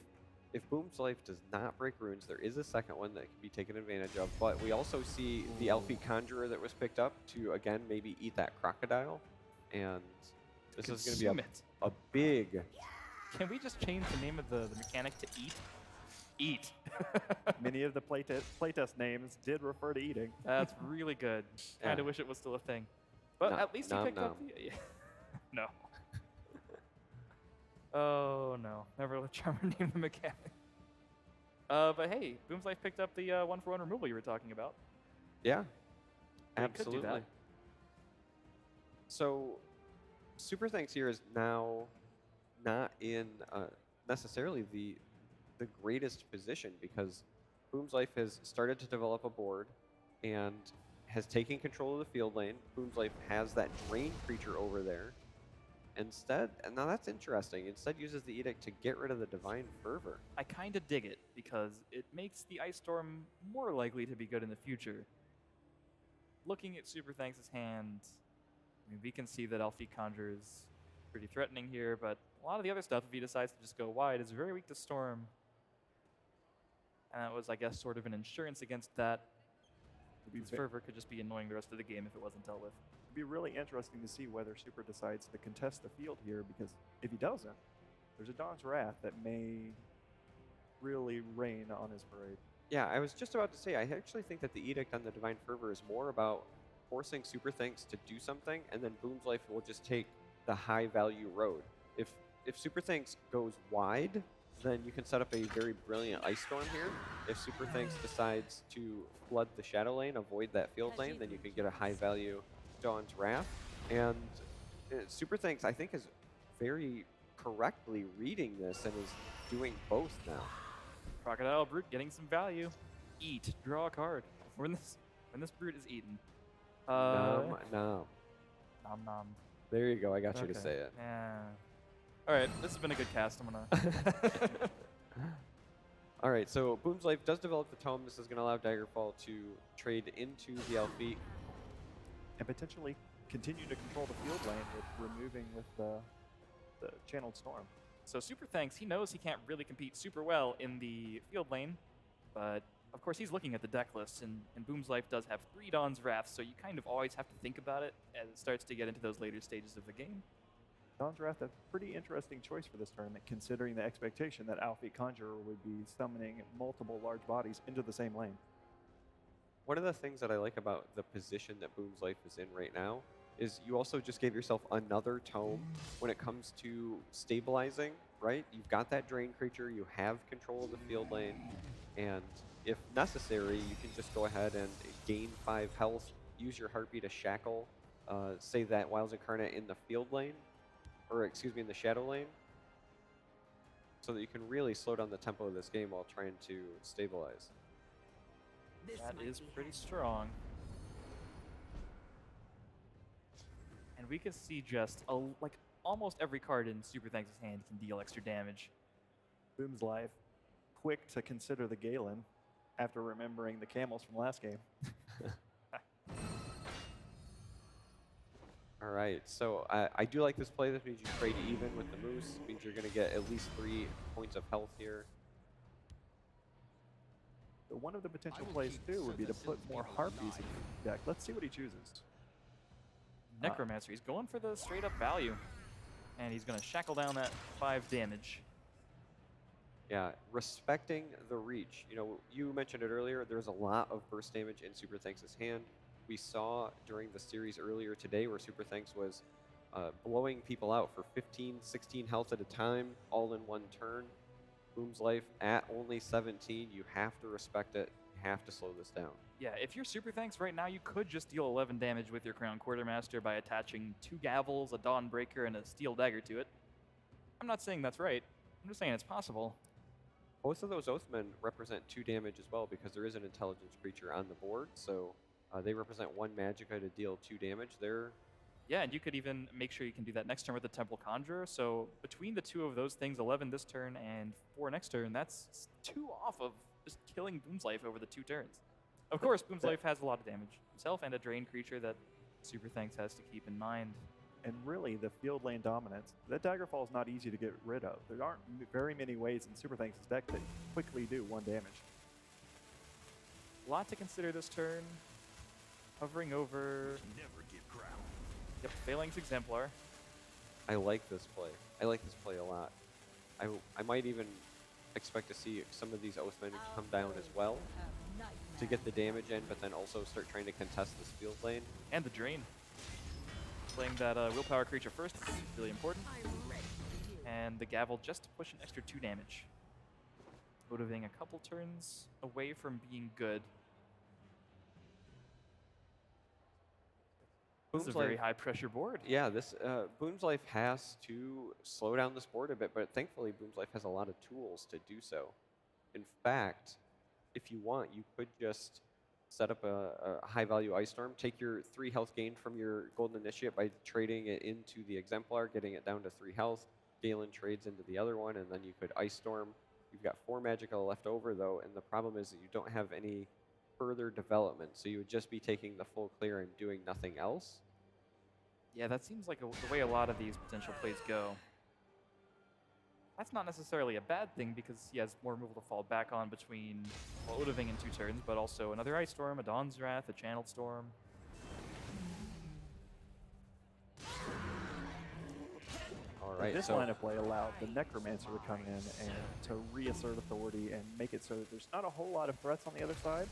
Boomslife does not break runes, there is a second one that can be taken advantage of. But we also see the Alfie Conjurer that was picked up to, again, maybe eat that Crocodile. And this is going to be a big... Can we just change the name of the mechanic to eat? Eat. Many of the playtest names did refer to eating. That's really good. Yeah. Kind of wish it was still a thing. But Nom- at least he nom picked up nom. the... No. Oh, no. Never let Charmer name the mechanic. But hey, Boomslife picked up the 1-for-1 removal you were talking about. Yeah, They could do absolutely. that. So Superthx555 here is now not in necessarily the greatest position because Boomslife has started to develop a board and has taken control of the field lane. Boomslife has that drain creature over there. Instead, and now that's interesting, instead uses the Edict to get rid of the Divine Fervor. I kind of dig it because it makes the Ice Storm more likely to be good in the future. Looking at Superthx555's hand, I mean, we can see that Alfie Conjure is pretty threatening here, but a lot of the other stuff, if he decides to just go wide, is very weak to Storm. And that was, I guess, sort of an insurance against that. His Fervor could just be annoying the rest of the game if it wasn't dealt with. It'd be really interesting to see whether Super decides to contest the field here, because if he doesn't, there's a Dawn's Wrath that may really rain on his parade. Yeah, I was just about to say, I actually think that the Edict on the Divine Fervor is more about forcing Superthx to do something, and then Boomslife will just take the high-value road. If Superthx goes wide, then you can set up a very brilliant Ice Storm here. If Superthx decides to flood the Shadow Lane, avoid that field lane, then you can get a high-value Dawn's Wrath. And Superthx, I think, is very correctly reading this and is doing both now. Crocodile Brute getting some value. Eat. Draw a card. When this Brute is eaten. Nom. Nom nom. There you go. I got you to Okay. say it. Yeah. All right, this has been a good cast. I'm gonna. All right, so Boomslife does develop the tome. This is going to allow Daggerfall to trade into the Alfie. And potentially continue to control the field lane with removing with the Channeled Storm. So Superthx, he knows he can't really compete super well in the field lane, but of course he's looking at the deck list, and Boomslife does have 3 Dawn's Wrath, so you kind of always have to think about it as it starts to get into those later stages of the game. Dawn's Wrath, a pretty interesting choice for this tournament, considering the expectation that Alfie Conjurer would be summoning multiple large bodies into the same lane. One of the things that I like about the position that Boomslife is in right now is you also just gave yourself another tome when it comes to stabilizing, right? You've got that Drain creature, you have control of the field lane, and if necessary, you can just go ahead and gain 5 health, use your Heartbeat to shackle, say that Wiles Incarnate in the field lane, or excuse me, in the Shadow lane, so that you can really slow down the tempo of this game while trying to stabilize. That is pretty strong. And we can see just like almost every card in Superthx's hand can deal extra damage. Boomslife, quick to consider the Galen after remembering the camels from last game. All right, so I do like this play. This means you trade even with the Moose. It means you're going to get at least 3 points of health here. But one of the potential plays too would be to put more Harpies in the deck. Let's see what he chooses. Necromancer, he's going for the straight up value. And he's going to shackle down that 5 damage. Yeah, respecting the reach. You know, you mentioned it earlier. There's a lot of burst damage in Superthx's hand. We saw during the series earlier today where Superthx was blowing people out for 15, 16 health at a time, all in one turn. Boomslife at only 17. You have to respect it. You have to slow this down. Yeah, if you're Superthx right now, you could just deal 11 damage with your Crown Quartermaster by attaching 2 Gavels, a Dawnbreaker, and a Steel Dagger to it. I'm not saying that's right. I'm just saying it's possible. Both of those Oathmen represent 2 damage as well because there is an intelligence creature on the board, so they represent 1 Magicka to deal 2 damage. They're Yeah, and you could even make sure you can do that next turn with the Temple Conjurer. So between the 2 of those things, 11 this turn and 4 next turn, that's 2 off of just killing Boomslife over the 2 turns. Of course, Boomslife has a lot of damage himself and a Drain creature that Superthx has to keep in mind. And really, the field lane dominance, that Daggerfall is not easy to get rid of. There aren't very many ways in Superthx's deck that quickly do 1 damage. A lot to consider this turn. Hovering over. Yep, Phalanx Exemplar. I like this play. I like this play a lot. I might even expect to see some of these Oathmen come down as well to get the damage in, but then also start trying to contest this field lane. And the Drain. Playing that Willpower creature first is really important. And the Gavel just to push an extra 2 damage. Motivating a couple turns away from being good. This is a very high pressure board. Yeah, this Boomslife has to slow down this board a bit, but thankfully Boomslife has a lot of tools to do so. In fact, if you want, you could just set up a high-value Ice Storm, take your 3 health gain from your Golden Initiate by trading it into the Exemplar, getting it down to 3 health. Galen trades into the other one, and then you could Ice Storm. You've got 4 Magicka left over, though, and the problem is that you don't have any further development, so you would just be taking the full clear and doing nothing else. Yeah, that seems like the way a lot of these potential plays go. That's not necessarily a bad thing because he has more removal to fall back on between Odoving in 2 turns, but also another Ice Storm, a Dawn's Wrath, a Channeled Storm. All But right, this so line of play allowed the Necromancer to come in and to reassert authority and make it so that there's not a whole lot of threats on the other side.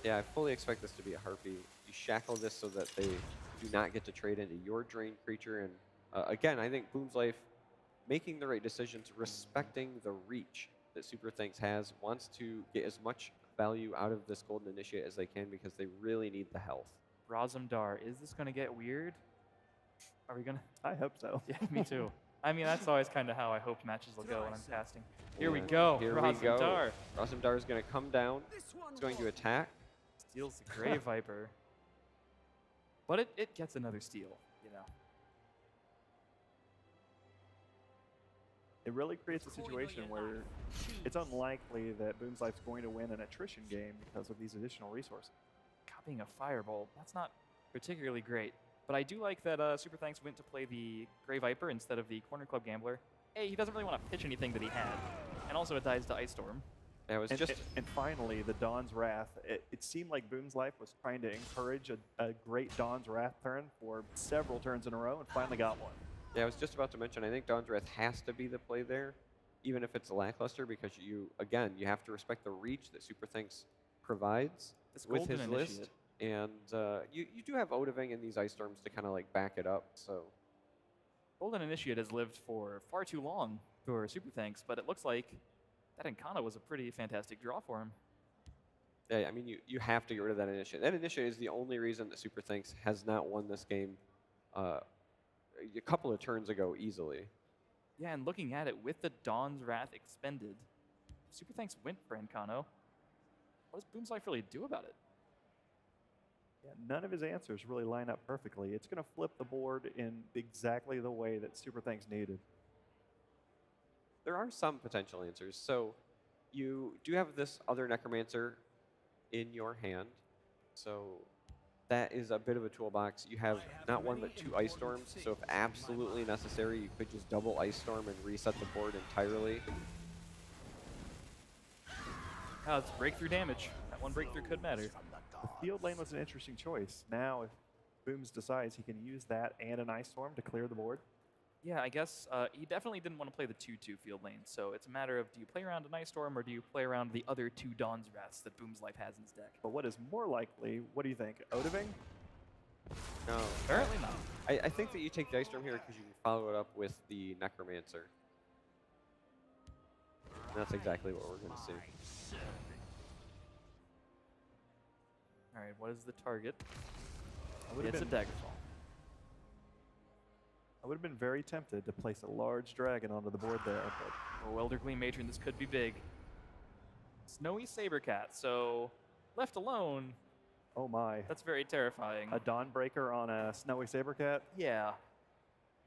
yeah, I fully expect this to be a Harpy. You shackle this so that they do not get to trade into your drain creature. And again, I think Boomslife making the right decisions, respecting the reach that Superthx has, wants to get as much value out of this Golden Initiate as they can because they really need the health. Razumdar, is this going to get weird? Are we going to? I hope so. Yeah, me too. I mean, that's always kind of how I hope matches will go when I'm casting. Here we And go. Here Razumdar we go. Razumdar is going to come down. It's going to attack. steals the Grey Viper. But it gets another steal, you know. It really creates a situation where it's unlikely that Boomslife's going to win an attrition game because of these additional resources. Copying a Firebolt, that's not particularly great. But I do like that Superthx went to play the Grey Viper instead of the Corner Club Gambler. A, he doesn't really want to pitch anything that he had. And also it dies to Ice Storm. Yeah, it was And finally, the Dawn's Wrath. It seemed like Boomslife was trying to encourage a great Dawn's Wrath turn for several turns in a row and finally got one. Yeah, I was just about to mention, I think Dawn's Wrath has to be the play there, even if it's lackluster, because you have to respect the reach that Superthx provides This with Golden his Initiate. list. And you do have Odoving and these Ice Storms to kind of like back it up, so... Golden Initiate has lived for far too long for Superthx, but it looks like that Encana was a pretty fantastic draw for him. Yeah, I mean, you have to get rid of that Initiate. That Initiate is the only reason that Superthx has not won this game a couple of turns ago easily. Yeah, and looking at it with the Dawn's Wrath expended, Superthx went for Encano. What does Boomslife really do about it? Yeah, none of his answers really line up perfectly. It's going to flip the board in exactly the way that Superthx needed. There are some potential answers. So you do have this other Necromancer in your hand. So that is a bit of a toolbox. You have not one but 2 Ice Storms. So if absolutely necessary, you could just double Ice Storm and reset the board entirely. Oh, it's breakthrough damage. That one breakthrough could matter. The field lane was an interesting choice. Now, if Booms decides he can use that and an Ice Storm to clear the board, Yeah, I guess he definitely didn't want to play the 2-2 field lane, so it's a matter of do you play around an Ice Storm or do you play around the other 2 Dawn's Wraths that Boomslife has in his deck? but what is more likely, what do you think, Odoving? No, Apparently not. I think that you take the Ice Storm here because you can follow it up with the Necromancer. And that's exactly what we're going to see. All right, what is the target? would've It's a been- Daggerfall. I would have been very tempted to place a large dragon onto the board there, but Oh, Elder Gleam Matron, this could be big. Snowy Sabercat, so left alone, oh my. that's very terrifying. A Dawnbreaker on a Snowy Sabercat? Yeah,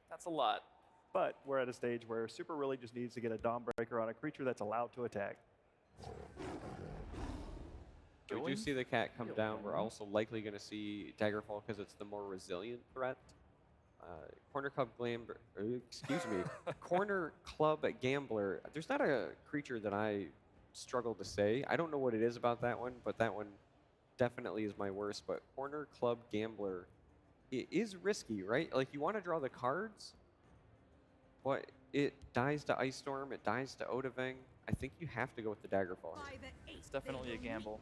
that's a lot. But we're at a stage where Super really just needs to get a Dawnbreaker on a creature that's allowed to attack. We do Going see the cat come field down. We're lane. also likely going to see Daggerfall because it's the more resilient threat. Corner Club Gambler, excuse me, Corner Club Gambler. There's not a creature that I struggle to say. I don't know what it is about that one, but that one definitely is my worst. But Corner Club Gambler, it is risky, right? Like you want to draw the cards, but it dies to Ice Storm, it dies to Odoving. I think you have to go with the Daggerfall. It's definitely a gamble.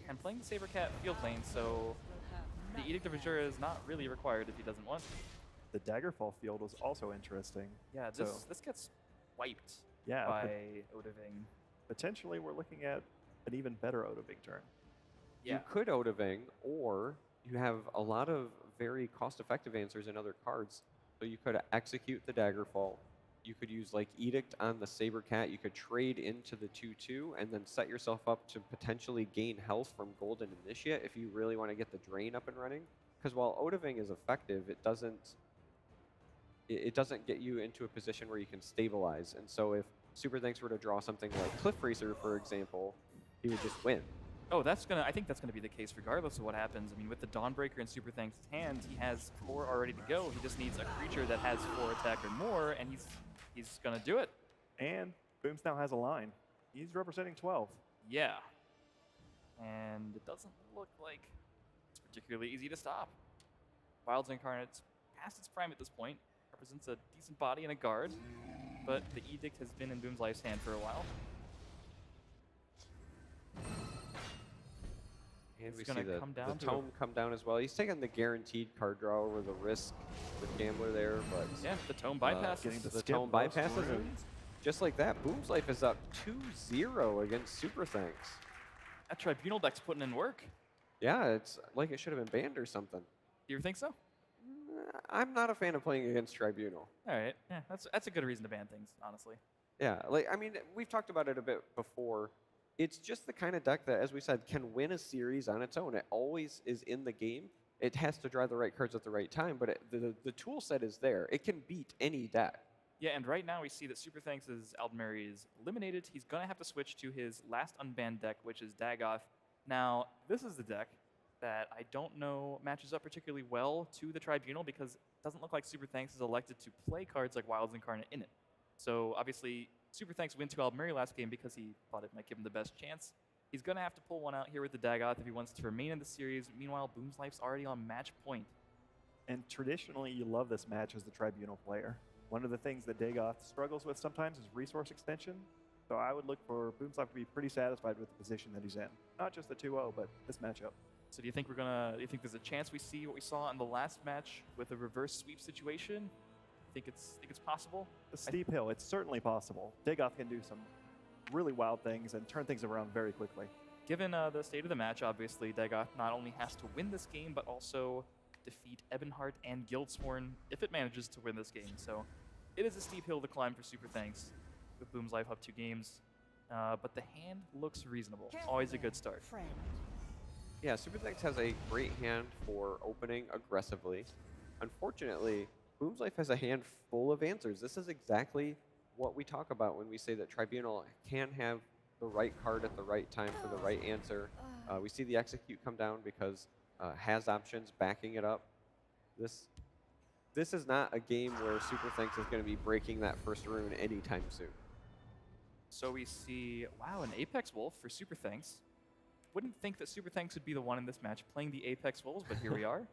And playing the Sabercat field lane, so the Edict of Azura is not really required if he doesn't want to. The Daggerfall field was also interesting. Yeah, So- this gets wiped Yeah, by Odoving. potentially we're looking at an even better Odoving turn. Yeah, You could Odoving, or you have a lot of very cost-effective answers in other cards. So you could execute the Daggerfall. You could use like Edict on the Sabercat. You could trade into the 2/2 and then set yourself up to potentially gain health from Golden Initiate if you really want to get the drain up and running. Because while Odoving is effective, it doesn't get you into a position where you can stabilize. And so if Superthx were to draw something like Cliff Racer, for example, he would just win. Oh, I think that's gonna be the case regardless of what happens. I mean, with the Dawnbreaker in Superthx' hands, he has 4 already to go. He just needs a creature that has 4 attack or more, and he's gonna do it. And Booms now has a line. He's representing 12. Yeah. And it doesn't look like it's particularly easy to stop. Wilds Incarnate's past its prime at this point. Represents a decent body and a guard, but the Edict has been in Boomslife's hand for a while. And we It's see gonna the come down to tome come down as well. He's taking the guaranteed card draw over the risk with Gambler there, but Yeah, the tome bypass. getting the skip tome most bypasses, and runes. just like that, Boomslife is up 2-0 against Superthx. That Tribunal deck's putting in work. Yeah, it's like it should have been banned or something. Do you think so? I'm not a fan of playing against Tribunal. All right. Yeah, that's a good reason to ban things, honestly. Yeah, like I mean, we've talked about it a bit before. It's just the kind of deck that, as we said, can win a series on its own. It always is in the game. It has to draw the right cards at the right time, but the tool set is there. It can beat any deck. Yeah, and right now we see that Superthx' Aldmeri is eliminated. He's going to have to switch to his last unbanned deck, which is Dagoth. Now, this is the deck that I don't know matches up particularly well to the Tribunal because it doesn't look like Superthx is elected to play cards like Wilds Incarnate in it. So obviously, Superthx went to Aldmeri last game because he thought it might give him the best chance. He's going to have to pull one out here with the Dagoth if he wants to remain in the series. Meanwhile, Boomslife's already on match point. And traditionally, you love this match as the Tribunal player. One of the things that Dagoth struggles with sometimes is resource extension. So I would look for Boomslife to be pretty satisfied with the position that he's in. Not just the 2-0, but this matchup. So do you think there's a chance we see what we saw in the last match with a reverse sweep situation? Think it's possible? The steep hill, it's certainly possible. Dagoth can do some really wild things and turn things around very quickly. Given the state of the match, obviously, Dagoth not only has to win this game, but also defeat Ebonheart and Guildsworn if it manages to win this game. So it is a steep hill to climb for Superthx with Boomslife up 2 games. But the hand looks reasonable. Always a good start. Friend. Yeah, Superthx has a great hand for opening aggressively. Unfortunately, Boomslife has a hand full of answers. This is exactly what we talk about when we say that Tribunal can have the right card at the right time for the right answer. We see the execute come down because has options backing it up. This is not a game where Superthx is going to be breaking that first rune anytime soon. So we see, wow, an Apex Wolf for Superthx. Wouldn't think that Superthx would be the one in this match playing the Apex Wolves, but here we are.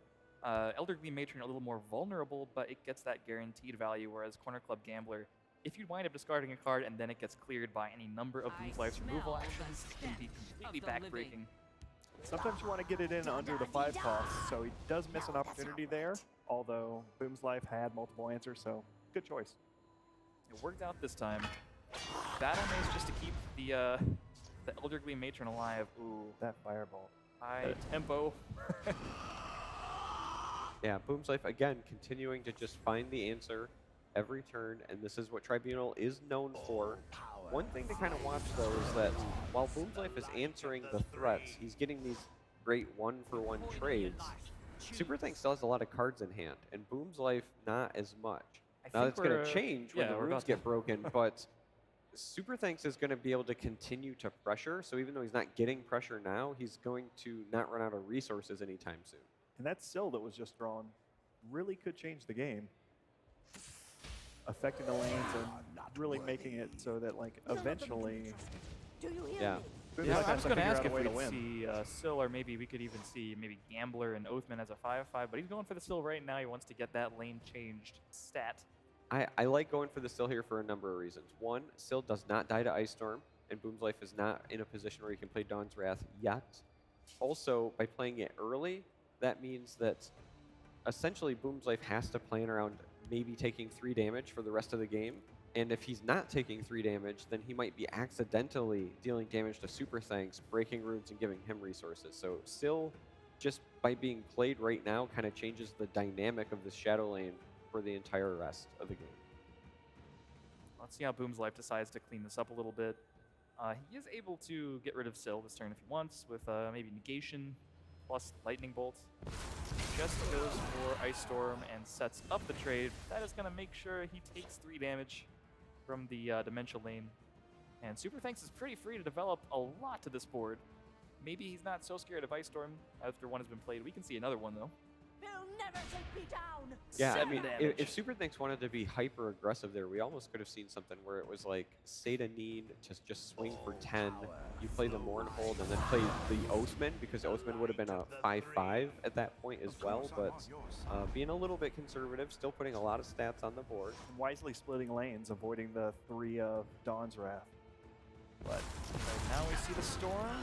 Elderly Matron a little more vulnerable, but it gets that guaranteed value, whereas Corner Club Gambler, if you wind up discarding a card and then it gets cleared by any number of Boomslife's removal actions, it can be completely backbreaking. Sometimes you want to get it in under the 5 cost, so he does miss an opportunity there, although Boomslife had multiple answers, so good choice. It worked out this time. Battle Maze just to keep the Elderly Matron alive. Ooh, That Firebolt. high tempo. Yeah, Boomslife, again, continuing to just find the answer every turn, and this is what Tribunal is known for. One thing to kind of watch, though, is that while Boomslife is answering the threats, he's getting these great one-for-one trades. Superthx still has a lot of cards in hand, and Boomslife not as much. Now, that's going to change when the runes get broken, but Superthx is going to be able to continue to pressure, so even though he's not getting pressure now, he's going to not run out of resources anytime soon. And that Sill that was just drawn really could change the game, affecting the lanes and really making it so that, like, eventually, Do you hear Yeah. me? Boomslife Yeah, I has was to going to figure ask out a if way to we'd win. see Sill, or maybe we could even see maybe Gambler and Oathman as a 5/5, but he's going for the Sill right now. He wants to get that lane changed stat. I like going for the Sill here for a number of reasons. One, Sill does not die to Ice Storm, and Boomslife is not in a position where he can play Dawn's Wrath yet. Also, by playing it early, that means that essentially Boomslife has to plan around maybe taking 3 damage for the rest of the game. And if he's not taking 3 damage, then he might be accidentally dealing damage to Superthx, breaking runes, and giving him resources. So Sill, just by being played right now, kind of changes the dynamic of the Shadow Lane for the entire rest of the game. Let's see how Boomslife decides to clean this up a little bit. He is able to get rid of Sill this turn if he wants, with maybe Negation plus Lightning Bolt. Just goes for Ice Storm and sets up the trade. That is going to make sure he takes 3 damage from the Dementia lane. And Superthx is pretty free to develop a lot to this board. maybe he's not so scared of Ice Storm after one has been played. We can see another one, though. He'll never take me down. Yeah, I 7 mean, damage. if Superthx wanted to be hyper aggressive there, we almost could have seen something where it was like Satanine to just swing for 10. You play the Mournhold and then play the Oathman, because Oathman would have been a 5/5 at that point as well. But being a little bit conservative, still putting a lot of stats on the board. Wisely splitting lanes, avoiding the 3 of Dawn's Wrath. But Right now we see the Storm.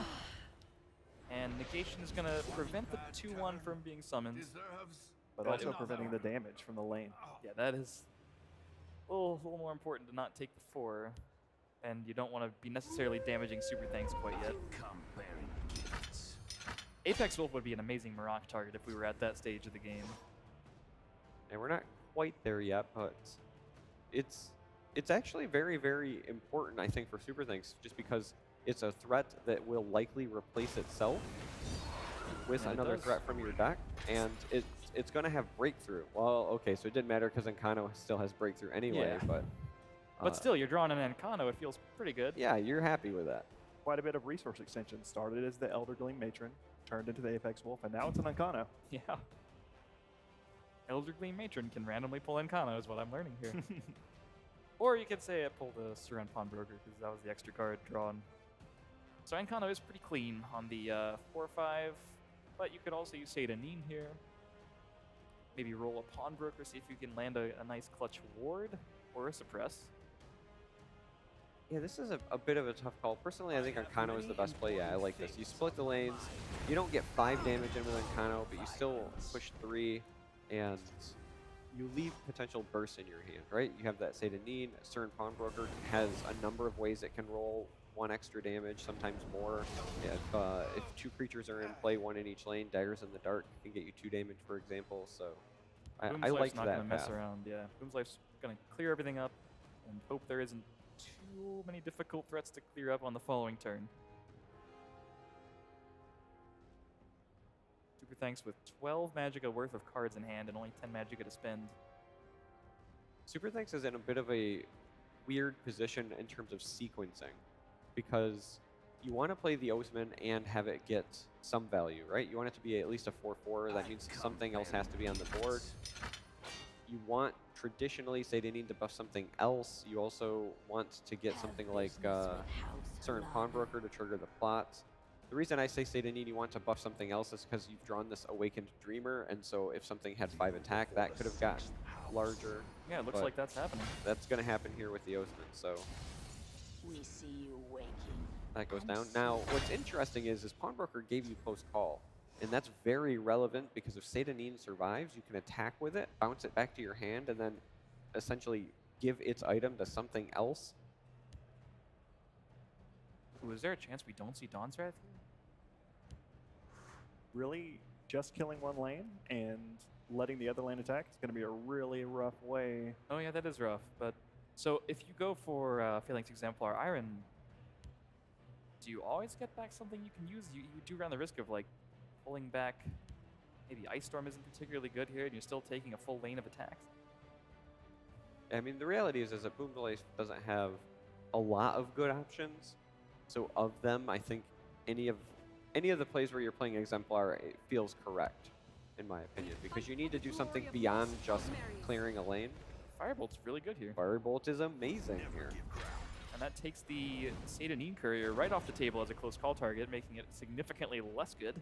And Negation is going to prevent the 2-1 from being summoned. but also preventing the damage from the lane. Yeah, that is a little more important to not take the 4. And you don't want to be necessarily damaging Superthx quite yet. Apex Wolf would be an amazing Maroc target if we were at that stage of the game. And we're not quite there yet, but it's actually very, very important, I think, for Superthx, just because it's a threat that will likely replace itself with And it another does. threat from your deck, and it's going to have breakthrough. Well, okay, so it didn't matter because Encano still has breakthrough anyway, Yeah. But still, you're drawing an Encano. It feels pretty good. yeah, you're happy with that. Quite a bit of resource extension. Started as the Elder Gleam Matron, turned into the Apex Wolf, and now it's an Encano. Yeah. Elder Gleam Matron can randomly pull Encano is what I'm learning here. Or you could say it pulled a Suran Pawnbroker because that was the extra card drawn. So Encano is pretty clean on the 4/5, but you could also use Satanine here. Maybe roll a Pawnbroker, see if you can land a nice clutch ward or a suppress. Yeah, this is a bit of a tough call. Personally, I think Encano is the best play. Yeah, I like this. You split the lanes. You don't get 5 damage in with Encano, but you still push 3, and you leave potential bursts in your hand, right? You have that Satanine. Cern Pawnbroker has a number of ways it can roll 1 extra damage, sometimes more. If 2 creatures are in play, 1 in each lane, Daggers in the Dark can get you 2 damage, for example. So I Boomslife's like not that gonna mess path. around, yeah. Boomslife's gonna clear everything up and hope there isn't too many difficult threats to clear up on the following turn. Superthx with 12 Magicka worth of cards in hand and only 10 Magicka to spend. Superthx is in a bit of a weird position in terms of sequencing, because you want to play the Oathman and have it get some value, right? You want it to be at least a 4/4. That means something else has to be on the board. You want traditionally Satanine to buff something else. You also want to get something like Cern Pawnbroker to trigger the plot. The reason I say Satanine you want to buff something else is because you've drawn this Awakened Dreamer, and so if something had 5 attack, that could have gotten larger. Yeah, it looks But like that's happening. That's going to happen here with the Oathman, so We see you waking. that goes down. Now, what's interesting is Pawnbroker gave you close call, and that's very relevant because if Satanine survives, you can attack with it, bounce it back to your hand, and then essentially give its item to something else. Ooh, is there a chance we don't see Dawn's Wrath here? Really, just killing 1 lane and letting the other lane attack is going to be a really rough way. Oh yeah, that is rough. But so if you go for Phalanx Exemplar Iron, do you always get back something you can use? You do run the risk of like pulling back. Maybe Ice Storm isn't particularly good here, and you're still taking a full lane of attacks. I mean, the reality is that Boomslife doesn't have a lot of good options. So of them, I think any of the plays where you're playing Exemplar, it feels correct, in my opinion, because you need to do something beyond just clearing a lane. Firebolt's really good here. Firebolt is amazing here. And that takes the Satanine Courier right off the table as a close call target, making it significantly less good.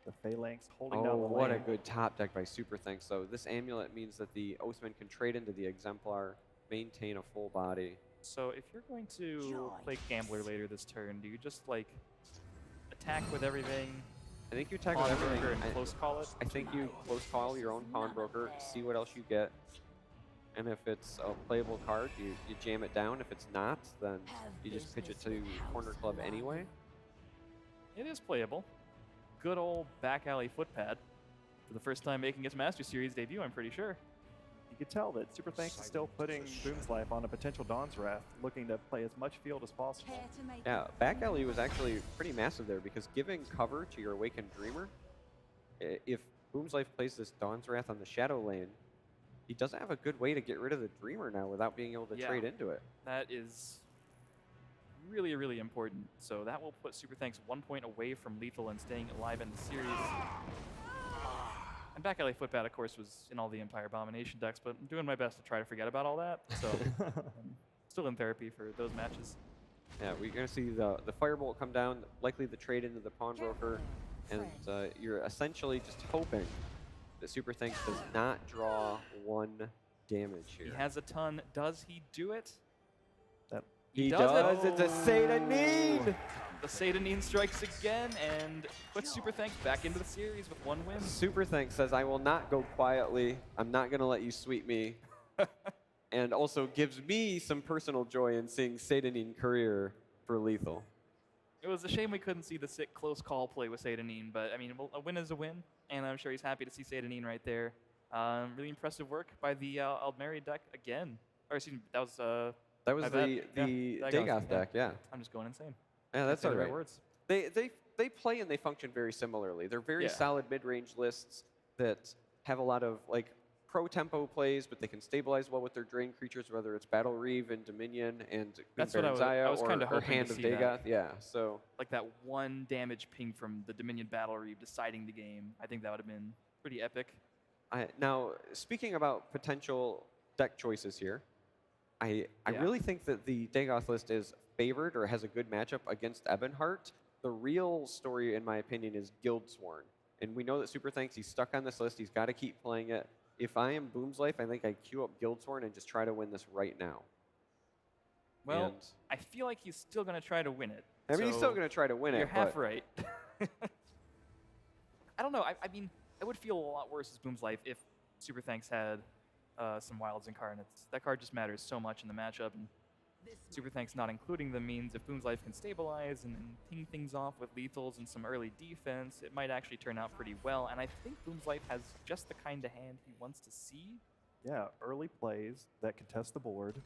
The Phalanx holding down the lane. What a good top deck by Superthx. So this amulet means that the Oathman can trade into the Exemplar, maintain a full body. So if you're going to play Gambler later this turn, do you just like attack with everything, I think you attack with everything. Pawnbroker, and close call it? I think you close call your own Pawnbroker, see what else you get. And if it's a playable card, you jam it down. If it's not, then you just pitch it to Corner Club anyway. It is playable. Good old back alley footpad. For the first time making its Master Series debut, I'm pretty sure. You can tell that Superthx is still putting Boomslife on a potential Dawn's Wrath, looking to play as much field as possible. Care to make Yeah, back alley was actually pretty massive there because giving cover to your Awakened Dreamer, if Boomslife plays this Dawn's Wrath on the Shadow lane, he doesn't have a good way to get rid of the Dreamer now without being able to Yeah. trade into it. That is really, really important. So that will put Superthx 1 point away from lethal and staying alive in the series. And back alley footbat, of course, was in all the Empire Abomination decks, but I'm doing my best to try to forget about all that. So I'm still in therapy for those matches. Yeah, we're going to see the Firebolt come down, likely the trade into the Pawnbroker, and you're essentially just hoping that Superthx does not draw 1 damage here. He has a ton. Does he do it? He does does. It's a Satanine! The Satanine strikes again and puts Superthx back into the series with 1 win. Superthx says, I will not go quietly. I'm not going to let you sweep me. And also gives me some personal joy in seeing Satanine career for lethal. It was a shame we couldn't see the sick close call play with Satanine, but I mean, a win is a win, and I'm sure he's happy to see Satanine right there. Really impressive work by the Aldmeri deck again. Or excuse me, that was That was my bad. the Yeah, Dagoth deck, yeah. I'm just going insane. Yeah, that's Can't all say the right. words. They play and they function very similarly. They're very Yeah. solid mid-range lists that have a lot of like pro-tempo plays, but they can stabilize well with their drain creatures, whether it's Battle Reeve and Dominion and That's what Zaya I was kinda or hoping to Hand of see that. Dagoth. Yeah, so Like that 1 damage ping from the Dominion Battle Reeve deciding the game. I think that would have been pretty epic. now speaking about potential deck choices here, I Yeah. really think that the Dagoth list is favored or has a good matchup against Ebonheart. The real story, in my opinion, is Guildsworn. And we know that Superthx, he's stuck on this list. He's got to keep playing it. If I am Boomslife, I think I queue up Guildsworn and just try to win this right now. Well, And I feel like he's still going to try to win it. I mean, he's still So going to try to win You're it. half but right. I don't know. I mean, I would feel a lot worse as Boomslife if Superthx had some Wilds Incarnates. That card just matters so much in the matchup, and Superthx not including them means if Boomslife can stabilize and ping things off with lethals and some early defense, it might actually turn out pretty well. And I think Boomslife has just the kind of hand he wants to see. Yeah, early plays that contest the board.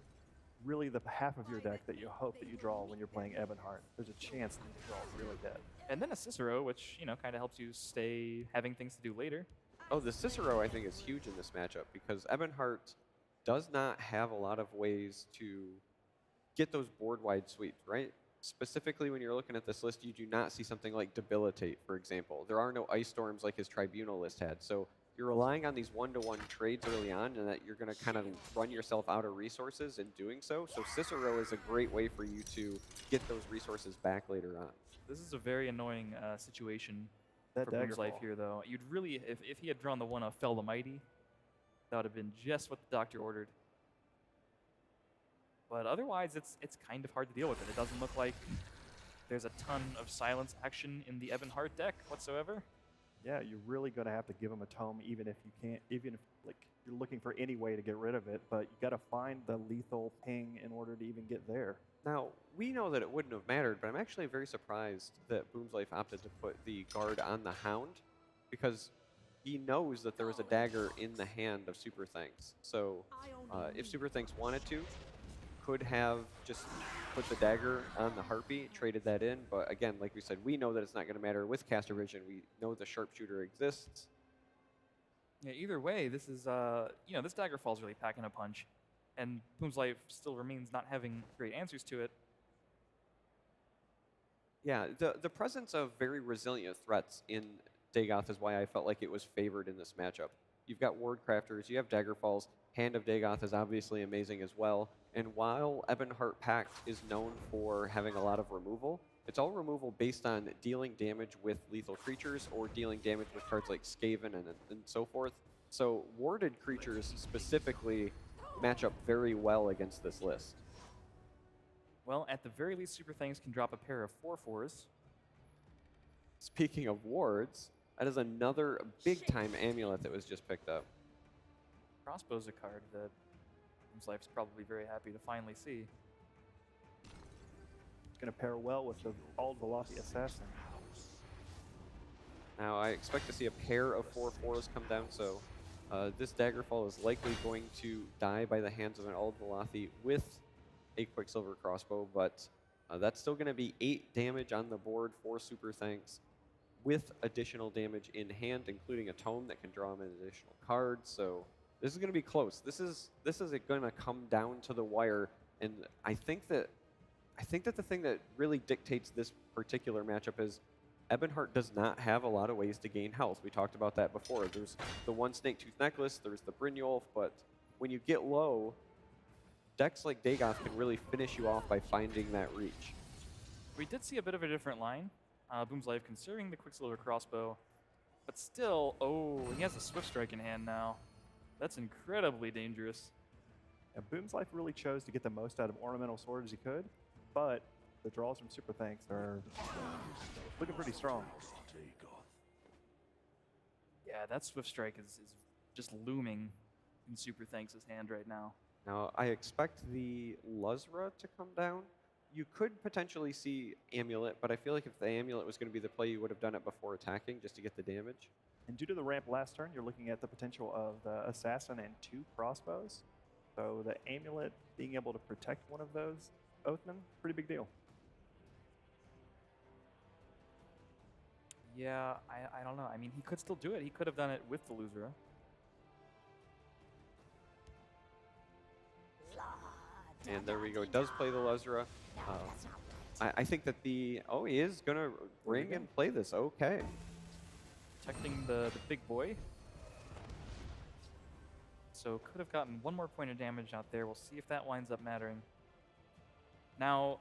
Really the half of your deck that you hope that you draw when you're playing Ebonheart. There's a chance that you draw really dead. And then a Cicero, which, you know, kind of helps you stay having things to do later. Oh, the Cicero, I think, is huge in this matchup because Ebonheart does not have a lot of ways to get those board-wide sweeps, right? Specifically, when you're looking at this list, you do not see something like Debilitate, for example. There are no Ice Storms like his Tribunal list had. So you're relying on these one-to-one trades early on and that you're going to kind of run yourself out of resources in doing so. So Cicero is a great way for you to get those resources back later on. This is a very annoying situation That for dagger Boomslife fall. here, though. You'd really, if he had drawn the one of Fell the Mighty, that would have been just what the doctor ordered. But otherwise, it's kind of hard to deal with it. It doesn't look like there's a ton of silence action in the Ebonheart deck whatsoever. Yeah, you're really going to have to give him a tome, even if you can't, even if like you're looking for any way to get rid of it. But you got to find the lethal ping in order to even get there. Now, we know that it wouldn't have mattered, but I'm actually very surprised that Boomslife opted to put the guard on the Hound because he knows that there was a dagger in the hand of Superthx. So if Superthx wanted to, could have just put the dagger on the Harpy, traded that in. But again, like we said, we know that it's not going to matter with Caster Vision. We know the Sharpshooter exists. Yeah, either way, this is, you know, this Daggerfall's really packing a punch. And Boomslife still remains not having great answers to it. Yeah, the presence of very resilient threats in Dagoth is why I felt like it was favored in this matchup. You've got Ward Crafters, you have Daggerfalls, Hand of Dagoth is obviously amazing as well. And while Ebonheart Pact is known for having a lot of removal, it's all removal based on dealing damage with lethal creatures or dealing damage with cards like Skaven and so forth. So warded creatures specifically match up very well against this list. Well, at the very least, Superthx can drop a pair of 4/4s. Speaking of wards, that is another big-time amulet that was just picked up. Crossbow's a card that Boomslife's probably very happy to finally see. It's going to pair well with the Ald Velocity Assassin. Now, I expect to see a pair of 4/4s come down, so this Daggerfall is likely going to die by the hands of an Ald Velothi with a Quicksilver Crossbow, but that's still going to be 8 damage on the board for Superthx with additional damage in hand, including a tome that can draw him an additional card. So this is going to be close. This is going to come down to the wire, and I think that I think that the thing that really dictates this particular matchup is Ebonheart does not have a lot of ways to gain health. We talked about that before. There's the one Snake Tooth Necklace, there's the Brynjolf, but when you get low, decks like Dagoth can really finish you off by finding that reach. We did see a bit of a different line. Boomslife considering the Quicksilver crossbow, but still, oh, he has a Swift Strike in hand now. That's incredibly dangerous. And Boomslife really chose to get the most out of Ornamental Sword as he could, but the draws from Superthx are looking pretty strong. Yeah, that Swift Strike is just looming in Superthx' hand right now. Now, I expect the Luzra to come down. You could potentially see Amulet, but I feel like if the Amulet was going to be the play, you would have done it before attacking just to get the damage. And due to the ramp last turn, you're looking at the potential of the Assassin and 2 crossbows. So the Amulet being able to protect one of those Oathman, pretty big deal. Yeah, I don't know. I mean, he could still do it. He could have done it with the Luzra. And there we go. Does play the Luzra. I think that the... Oh, he is going to ring and play this. Okay. Protecting the big boy. So could have gotten one more point of damage out there. We'll see if that winds up mattering. Now,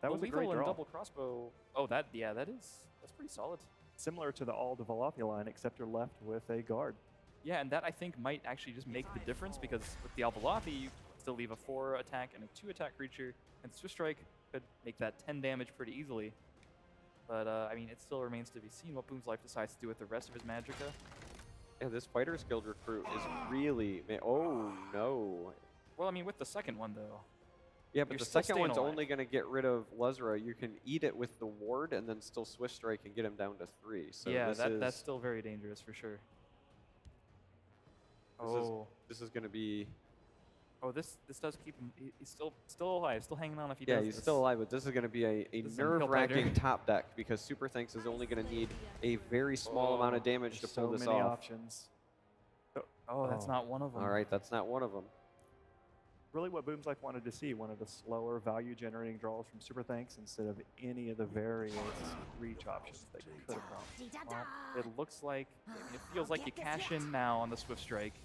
That was a great and draw. double crossbow. Oh, that's pretty solid. Similar to the all Developia line, except you're left with a guard. Yeah, and that I think might actually just make the difference because with the Alvalathi, you still leave a 4 attack and a 2 attack creature, and Swift Strike could make that 10 damage pretty easily. But I mean, it still remains to be seen what Boomslife decides to do with the rest of his Magicka. Yeah, this Fighters Guild recruit is really... Oh, no. Well, I mean, with the second one though. Yeah, but You're the still second staying one's alive. only going to get rid of Luzra. You can eat it with the ward and then still Swift Strike and get him down to 3. So yeah, this that's is, still very dangerous for sure. this is going to be... Oh, this does keep him. He's still alive, still hanging on if he Yeah, does. he's this. still alive, but this is going to be a This is a real nerve-wracking fighter. top deck because Superthx is only going to need a very small amount of damage to pull So this many off. options. Oh, that's Oh. not one of them. All right, that's not one of them. Really what Boomslife wanted to see, wanted a slower value-generating draws from Superthx instead of any of the various reach options that could have come. Well, it looks like, I mean, it feels like you cash in now on the Swift Strike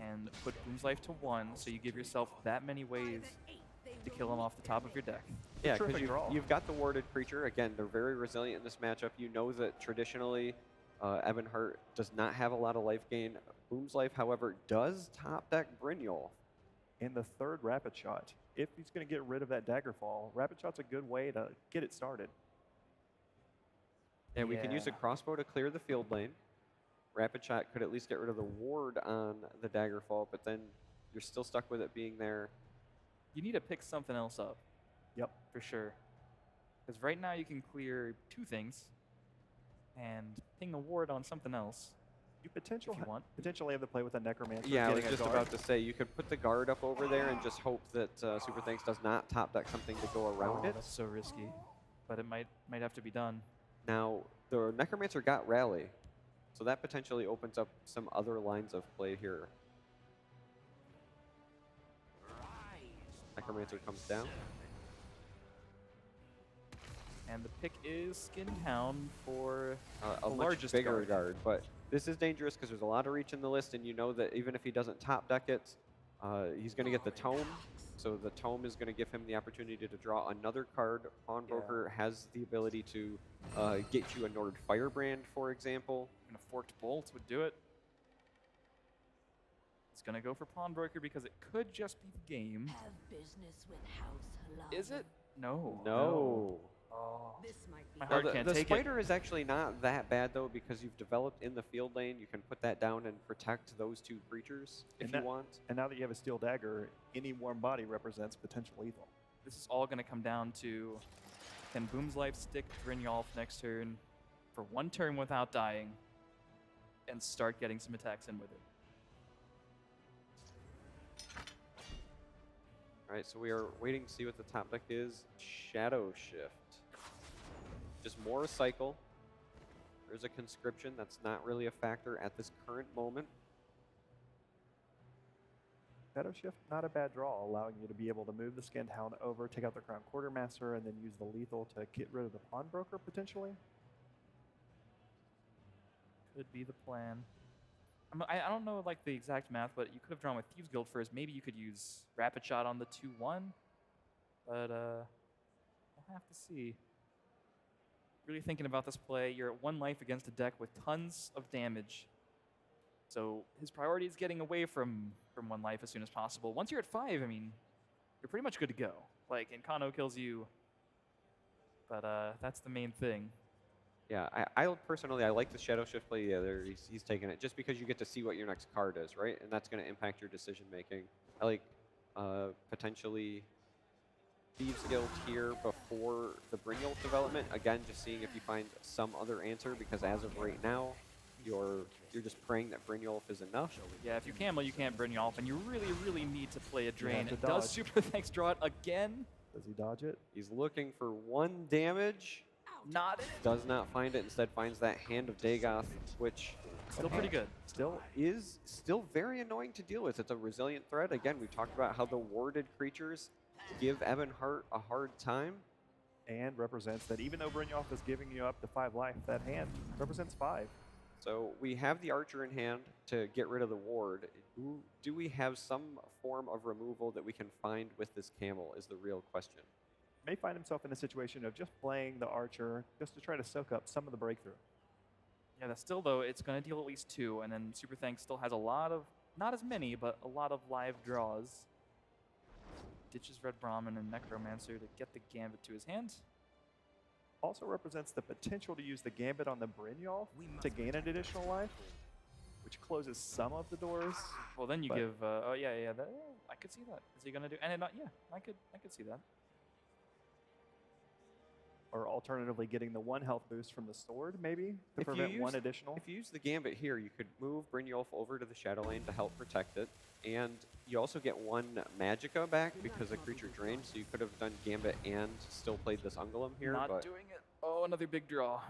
and put Boomslife to 1, so you give yourself that many ways to kill him off the top of your deck. Yeah, Terrific because draw. you've got the warded creature. Again, they're very resilient in this matchup. You know that traditionally, Ebonheart does not have a lot of life gain. Boomslife, however, does top deck Brynjolf. In the third Rapid Shot, if he's going to get rid of that Daggerfall, Rapid Shot's a good way to get it started. And we can use a Yeah. crossbow to clear the field lane. Rapid Shot could at least get rid of the ward on the Daggerfall, but then you're still stuck with it being there. You need to pick something else up. Yep. For sure. Because right now you can clear 2 things and ping a ward on something else You if you want. potentially have to play with a Necromancer. Yeah, I was getting a just guard. about to say, you could put the guard up over there and just hope that Superthx does not top deck something to go around Oh, it. that's so risky. But it might have to be done. Now, the Necromancer got Rally, so that potentially opens up some other lines of play here. Necromancer comes down. And the pick is Skin Hound for A the much largest bigger guard. guard, but this is dangerous because there's a lot of reach in the list, and you know that even if he doesn't top deck it, he's going to get the Tome. So the Tome is going to give him the opportunity to draw another card. Pawnbroker has the ability to get you a Nord Firebrand, for example. And a Forked Bolt would do it. It's going to go for Pawnbroker because it could just be the game. Have business with House Halal. Is it? No. No. Oh. This might be My Now, heart the can't the take spider is actually not that bad, though, because you've developed in the field lane. You can put that down and protect those 2 creatures if And you that- want. And now that you have a Steel Dagger, any warm body represents potential lethal. This is all going to come down to, can Boomslife stick Brynjolf next turn for 1 turn without dying and start getting some attacks in with it? All right, so we are waiting to see what the top deck is. Shadow Shift. Just more cycle. There's a conscription. That's not really a factor at this current moment. Shadow Shift, not a bad draw, allowing you to be able to move the Skinned Hound over, take out the Crown Quartermaster, and then use the lethal to get rid of the Pawnbroker, potentially. Could be the plan. I don't know like the exact math, but you could have drawn with Thieves Guild first. Maybe you could use Rapid Shot on the 2-1, but we'll have to see. Really thinking about this play, you're at 1 life against a deck with tons of damage. So his priority is getting away from 1 life as soon as possible. Once you're at 5, I mean, you're pretty much good to go. Like, Encano kills you, but that's the main thing. Yeah, I personally, I like the Shadow Shift play. Yeah, there he's taking it just because you get to see what your next card is, right? And that's going to impact your decision making. I like potentially Thieves Guild here before the Brynjolf development. Again, just seeing if you find some other answer, because as of right now, you're just praying that Brynjolf is enough. Yeah, if you Camel, you can't Brynjolf, and you really, really need to play a Drain. to Does dodge. Superthx draw it again? Does he dodge it? He's looking for 1 damage. Not it. Does not find it. Instead finds that Hand of Dagoth, which Still pretty good. is still very annoying to deal with. It's a resilient threat. Again, we've talked about how the warded creatures give Ebonheart a hard time. And represents that even though Brynjolf is giving you up to 5 life, that hand represents 5. So we have the Archer in hand to get rid of the ward. Do we have some form of removal that we can find with this Camel is the real question. May find himself in a situation of just playing the Archer just to try to soak up some of the breakthrough. Yeah, that's still, though, it's going to deal at least 2, and then Superthx still has a lot of, not as many, but a lot of live draws. Ditches Red Brahmin and Necromancer to get the Gambit to his hand. Also represents the potential to use the Gambit on the Brynjolf to gain an additional life, which closes some of the doors. Well, then you But- give, oh yeah, I could see that. Is he going to do, and yeah, I could see that. Or alternatively, getting the 1 health boost from the sword, maybe, to If you prevent 1 use- additional. If you use the Gambit here, you could move Brynjolf over to the Shadow Lane to help protect it. And you also get 1 Magicka back because a creature drained, so you could have done Gambit and still played this Ungolem here. Not but doing it. Oh, another big draw.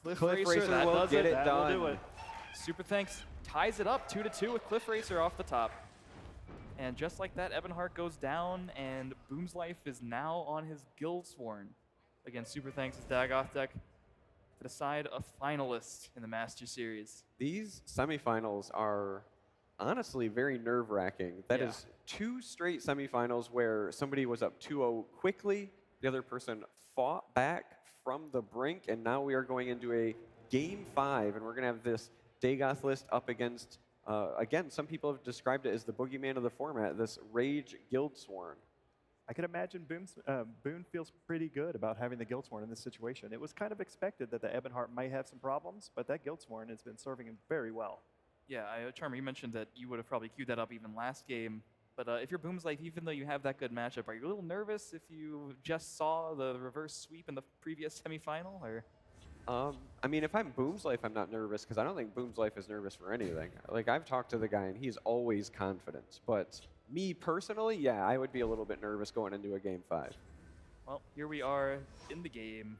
Cliff Racer Racer, that will does get it That done. will do it. Superthx ties it up 2-2 with Cliff Racer off the top. And just like that, Ebonheart goes down, and Boomslife is now on his Guildsworn against Superthx's Dagoth deck to decide a finalist in the Master Series. These semifinals are honestly very nerve-wracking. That Yeah. is 2 straight semifinals where somebody was up 2-0 quickly, the other person fought back from the brink, and now we are going into a Game 5, and we're going to have this Dagoth list up against, again, some people have described it as the boogeyman of the format, this Rage Guildsworn. I can imagine Boone feels pretty good about having the Guildsworn in this situation. It was kind of expected that the Ebonheart might have some problems, but that Guildsworn has been serving him very well. Yeah, Charmer, you mentioned that you would have probably queued that up even last game. But if you're Boomslife, even though you have that good matchup, are you a little nervous if you just saw the reverse sweep in the previous semifinal? Or I mean, if I'm Boomslife, I'm not nervous because I don't think Boomslife is nervous for anything. Like, I've talked to the guy, and he's always confident. But me personally, yeah, I would be a little bit nervous going into a Game 5. well, here we are in the game.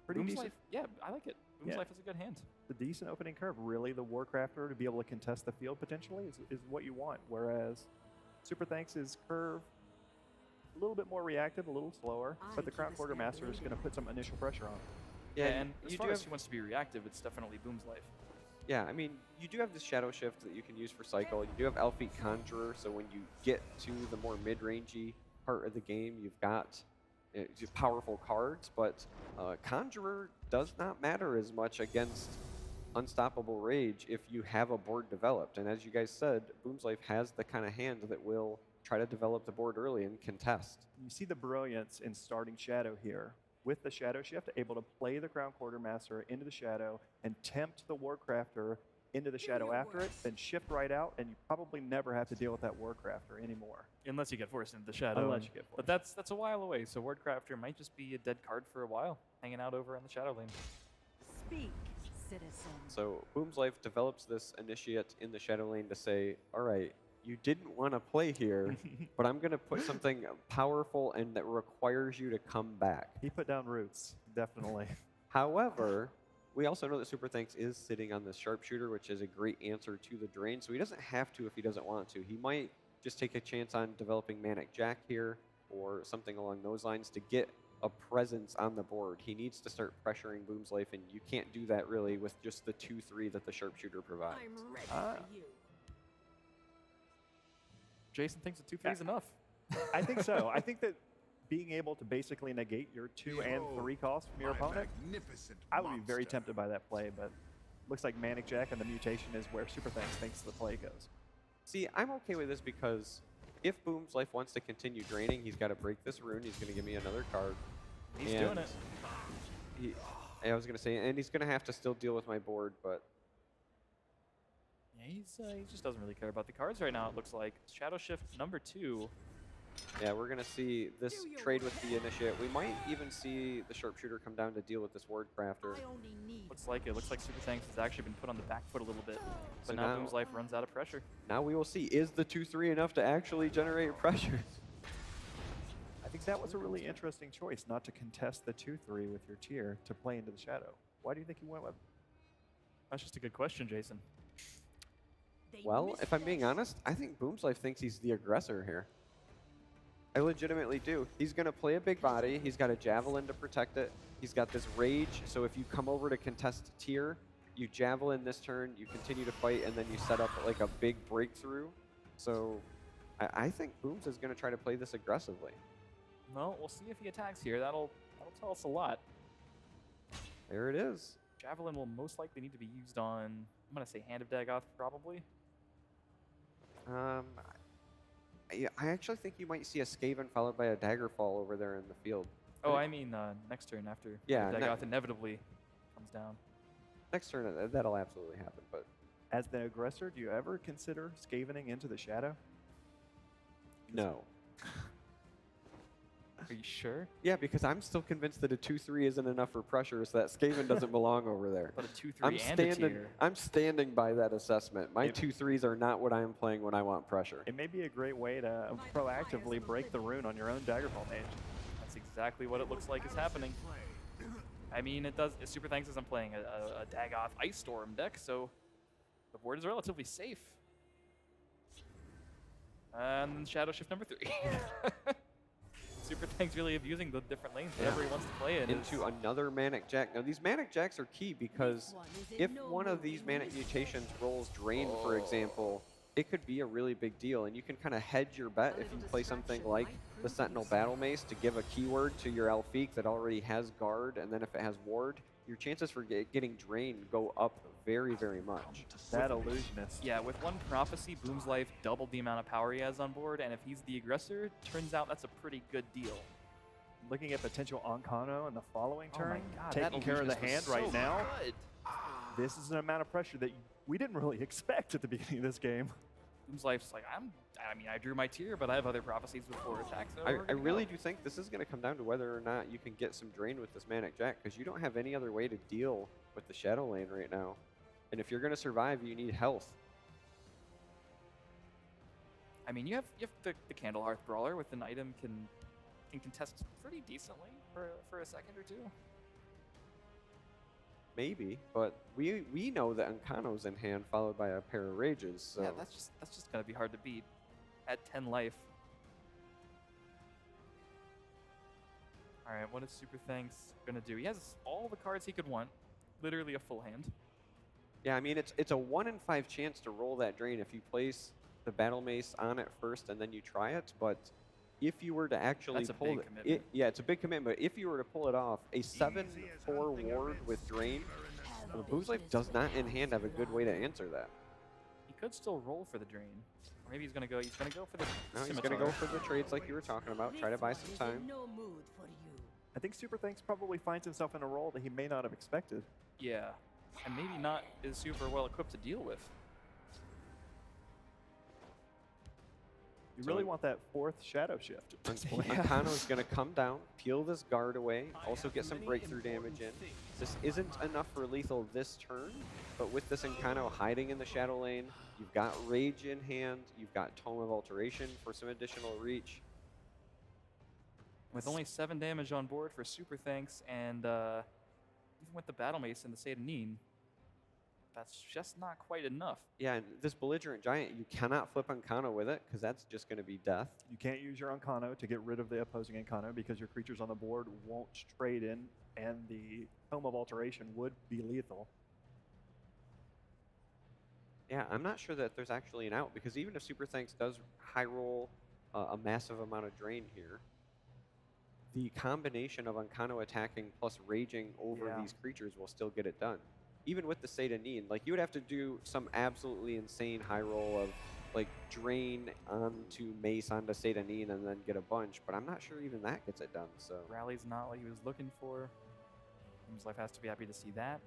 Pretty Boomslife, decent. yeah, I like it. Boomslife Yeah. has a good hand. The decent opening curve, really the Warcrafter to be able to contest the field potentially is what you want. Whereas Superthx's curve, a little bit more reactive, a little slower, but the Crown Quartermaster is going to put some initial pressure on. Yeah, and as you far do as have, he wants to be reactive, it's definitely Boomslife. yeah, I mean, you do have this Shadow Shift that you can use for cycle. You do have Elfie Conjurer, so when you get to the more mid-rangey part of the game, you've got powerful cards, but Conjurer does not matter as much against Unstoppable Rage if you have a board developed. And as you guys said, Boomslife has the kind of hand that will try to develop the board early and contest. You see the brilliance in starting Shadow here. With the Shadow Shift, able to play the Crown Quartermaster into the Shadow and tempt the Warcrafter into the Shadow after it, then shift right out, and you probably never have to deal with that Warcrafter anymore. Unless you get forced into the shadow. Unless you get forced. But that's a while away, so Wordcrafter might just be a dead card for a while, hanging out over in the shadow lane. Speak, citizen. So Boomslife develops this initiate in the Shadow Lane to say, all right, you didn't want to play here, but I'm going to put something powerful and that requires you to come back. He put down roots, definitely. However, We also know that Superthx is sitting on this sharpshooter, which is a great answer to the drain. So he doesn't have to if he doesn't want to. He might just take a chance on developing Manic Jack here or something along those lines to get a presence on the board. He needs to start pressuring Boomslife, and you can't do that really with just the 2-3 that the sharpshooter provides. I'm ready for you. Jason thinks a 2-3 is enough. I think so. I think that being able to basically negate your 2 and 3 costs from your opponent, I would be very tempted by that play, but looks like Manic Jack and the mutation is where Superthx thinks the play goes. See, I'm okay with this because if Boomslife wants to continue draining, he's got to break this rune. He's going to give me another card. He's doing it. I was going to say, and he's going to have to still deal with my board, but Yeah, he just doesn't really care about the cards right now, it looks like. Shadow Shift number 2. yeah, we're going to see this trade with the Initiate. We might even see the Sharpshooter come down to deal with this Word Crafter. I only need Looks like it. Looks like Superthx has actually been put on the back foot a little bit. So But now now- Boomslife runs out of pressure. Now we will see, is the 2-3 enough to actually generate pressure? I think that was a really interesting choice, not to contest the 2-3 with your tier to play into the shadow. Why do you think you went with? That's just a good question, Jason. They Well, missed if I'm being us. honest, I think Boomslife thinks he's the aggressor here. I legitimately do. He's going to play a big body. He's got a Javelin to protect it. He's got this Rage, so if you come over to contest tier, you Javelin this turn, you continue to fight, and then you set up like a big breakthrough. So I think Booms is going to try to play this aggressively. Well, we'll see if he attacks here. That'll tell us a lot. There it is. Javelin will most likely need to be used on, I'm going to say Hand of Dagoth, probably. I actually think you might see a Skaven followed by a Daggerfall over there in the field. Oh, I mean next turn after Yeah, Dagoth inevitably comes down. Next turn, that'll absolutely happen. But As the aggressor, do you ever consider Skavening into the shadow? no. Are you sure? Yeah, because I'm still convinced that a 2-3 isn't enough for pressure, so that Skaven doesn't belong over there. But a 2-3 and a tier. I'm standing by that assessment. My It- 2-3s are not what I am playing when I want pressure. It may be a great way to proactively break the rune on your own Daggerfall mage. That's exactly what it looks like is happening. I mean, it does. Superthx isn't playing a Dagoth Ice Storm deck, so the board is relatively safe. And Shadow Shift number 3. Superthx really abusing the different lanes whatever he wants to play in. Into another Manic Jack. Now, these Manic Jacks are key because if one of these Manic mutations rolls Drain, for example, it could be a really big deal, and you can kind of hedge your bet if you play something like the Sentinel Battle Mace to give a keyword to your Elfique that already has Guard, and then if it has Ward, your chances for getting Drain go up very, very much. That illusionist. Yeah, with one Prophecy, Boomslife doubled the amount of power he has on board, and if he's the aggressor, turns out that's a pretty good deal. Looking at potential Onkano in the following Oh my turn, God, that taking care of the illusionist hand was right so now. good. This is an amount of pressure that we didn't really expect at the beginning of this game. Boomslife's like, I mean, I drew my tier, but I have other prophecies with 4 attacks. So I we're gonna really go. do think this is going to come down to whether or not you can get some Drain with this Manic Jack, because you don't have any other way to deal with the Shadow Lane right now. And if you're going to survive, you need health. I mean, you have the Candlehearth Brawler with an item can contest pretty decently for a second or two. Maybe, but we know that Unkano's in hand, followed by a pair of Rages. So. Yeah, that's just gonna be hard to beat at 10 life. All right, what is Superthx gonna do? He has all the cards he could want, literally a full hand. Yeah, I mean, it's a 1 in 5 chance to roll that Drain if you place the Battle Mace on it first and then you try it. But if you were to actually That's a pull big it, commitment. yeah, it's a big commitment. But if you were to pull it off, a 7-4 Ward with Drain, Boomslife does not in hand have a good way to answer that. He could still roll for the drain, or maybe he's gonna go for the. No, he's Scimitar. going to go for the trades like you were talking about. Try to buy some time. No mood for you. I think Superthx probably finds himself in a role that he may not have expected. Yeah, and maybe not is super well equipped to deal with. You So- really want that 4th Shadow Shift. at this point. Unkano's going to come down, peel this guard away, also get some breakthrough damage in. This isn't enough for lethal this turn, but with this Unkano hiding in the Shadow Lane, you've got Rage in hand, you've got Tome of Alteration for some additional reach. With only 7 damage on board for Superthx and even with the Battle Mace and the Seidanin, that's just not quite enough. Yeah, and this belligerent giant, you cannot flip Uncano with it because that's just going to be death. You can't use your Uncano to get rid of the opposing Uncano because your creatures on the board won't trade in, and the Tome of Alteration would be lethal. Yeah, I'm not sure that there's actually an out because even if Superthx does high roll a massive amount of drain here, the combination of Uncano attacking plus raging over these creatures will still get it done. Even with the Seidanin, like you would have to do some absolutely insane high roll of like drain onto Mace onto Seidanin and then get a bunch, but I'm not sure even that gets it done. So Rally's not what he was looking for. Boomslife has to be happy to see that.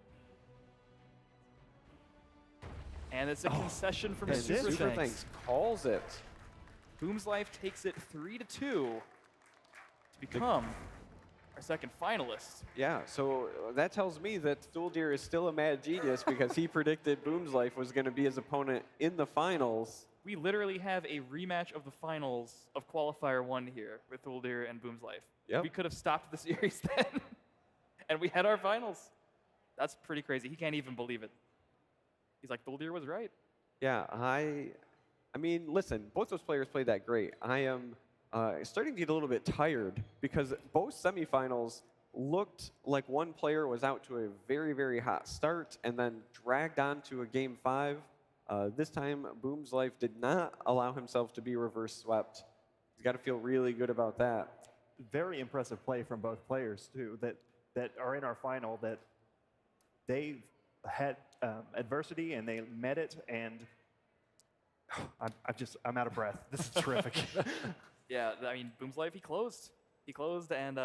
And it's a concession from and Superthx. calls it. Boomslife takes it 3-2 to become our second finalist. Yeah, so that tells me that Thuldir is still a mad genius because he predicted Boomslife was going to be his opponent in the finals. We literally have a rematch of the finals of Qualifier 1 here with Thuldir and Boomslife. Yep. We could have stopped the series then, and we had our finals. That's pretty crazy. He can't even believe it. He's like, Thuldir was right. Yeah, I mean, listen, both those players played that great. I am starting to get a little bit tired because both semifinals looked like one player was out to a very, very hot start and then dragged on to a game 5. This time, Boomslife did not allow himself to be reverse swept. He's got to feel really good about that. Very impressive play from both players, too, that are in our final, that they had adversity and they met it, and I'm out of breath. This is terrific. Yeah, I mean, Boomslife, he closed. He closed, and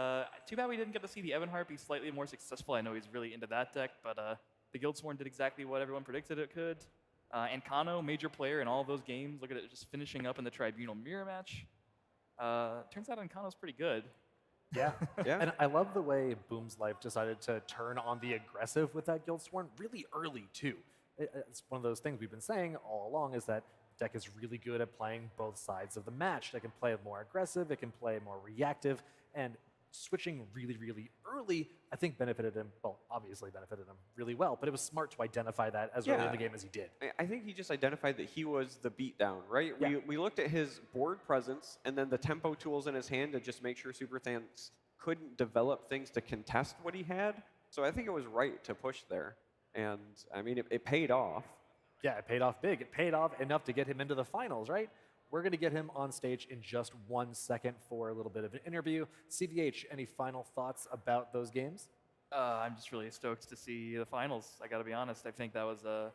too bad we didn't get to see the Evanharp be slightly more successful. I know he's really into that deck, but the Guildsworn did exactly what everyone predicted it could. And Kano, major player in all of those games. Look at it just finishing up in the Tribunal mirror match. Turns out Kano's pretty good. Yeah. Yeah. And I love the way Boomslife decided to turn on the aggressive with that Guildsworn really early, too. It's one of those things we've been saying all along is that deck is really good at playing both sides of the match. It can play more aggressive, it can play more reactive, and switching really, really early, I think benefited him, well, obviously benefited him really well, but it was smart to identify that as early in the game as he did. I think he just identified that he was the beatdown, right? Yeah. We looked at his board presence and then the tempo tools in his hand to just make sure Superthx couldn't develop things to contest what he had. So I think it was right to push there. And, I mean, it paid off. Yeah, it paid off big. It paid off enough to get him into the finals, right? We're going to get him on stage in just 1 second for a little bit of an interview. CVH, any final thoughts about those games? I'm just really stoked to see the finals. I got to be honest. I think that was a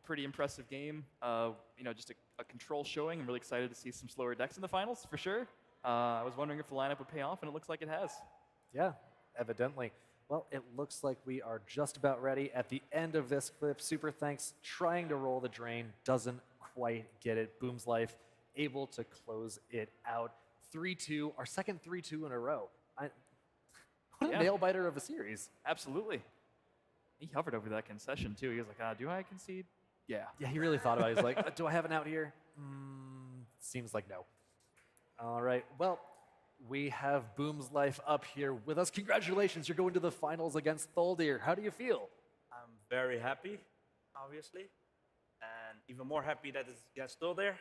pretty impressive game. Just a control showing. I'm really excited to see some slower decks in the finals for sure. I was wondering if the lineup would pay off, and it looks like it has. Yeah, evidently. Well, it looks like we are just about ready. At the end of this clip, Superthx trying to roll the drain, doesn't quite get it. Boomslife able to close it out. 3-2, our second 3-2 in a row. What a nail biter of a series. Absolutely. He hovered over that concession too. He was like, do I concede? Yeah. Yeah, he really thought about it. He's like, do I have an out here? Seems like no. All right, well, we have Boomslife up here with us. Congratulations, you're going to the finals against Thuldir. How do you feel? I'm very happy, obviously, and even more happy that it's against Thuldir.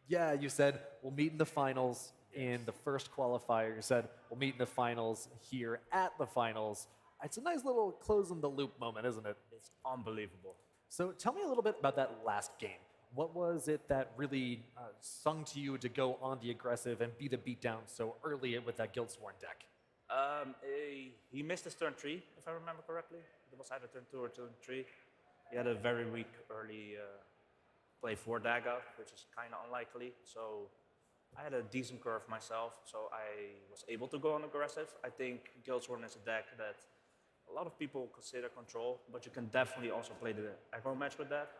Yeah, you said we'll meet in the finals in the first qualifier. You said we'll meet in the finals here at the finals. It's a nice little closing the loop moment, isn't it? It's unbelievable. So tell me a little bit about that last game. What was it that really sung to you to go on the aggressive and be the beatdown so early with that Guildsworn deck? He missed his turn 3, if I remember correctly. It was either turn 2 or turn 3. He had a very weak early play 4 dagger, which is kind of unlikely. So I had a decent curve myself, so I was able to go on aggressive. I think Guildsworn is a deck that a lot of people consider control, but you can definitely also play the aggro match with that.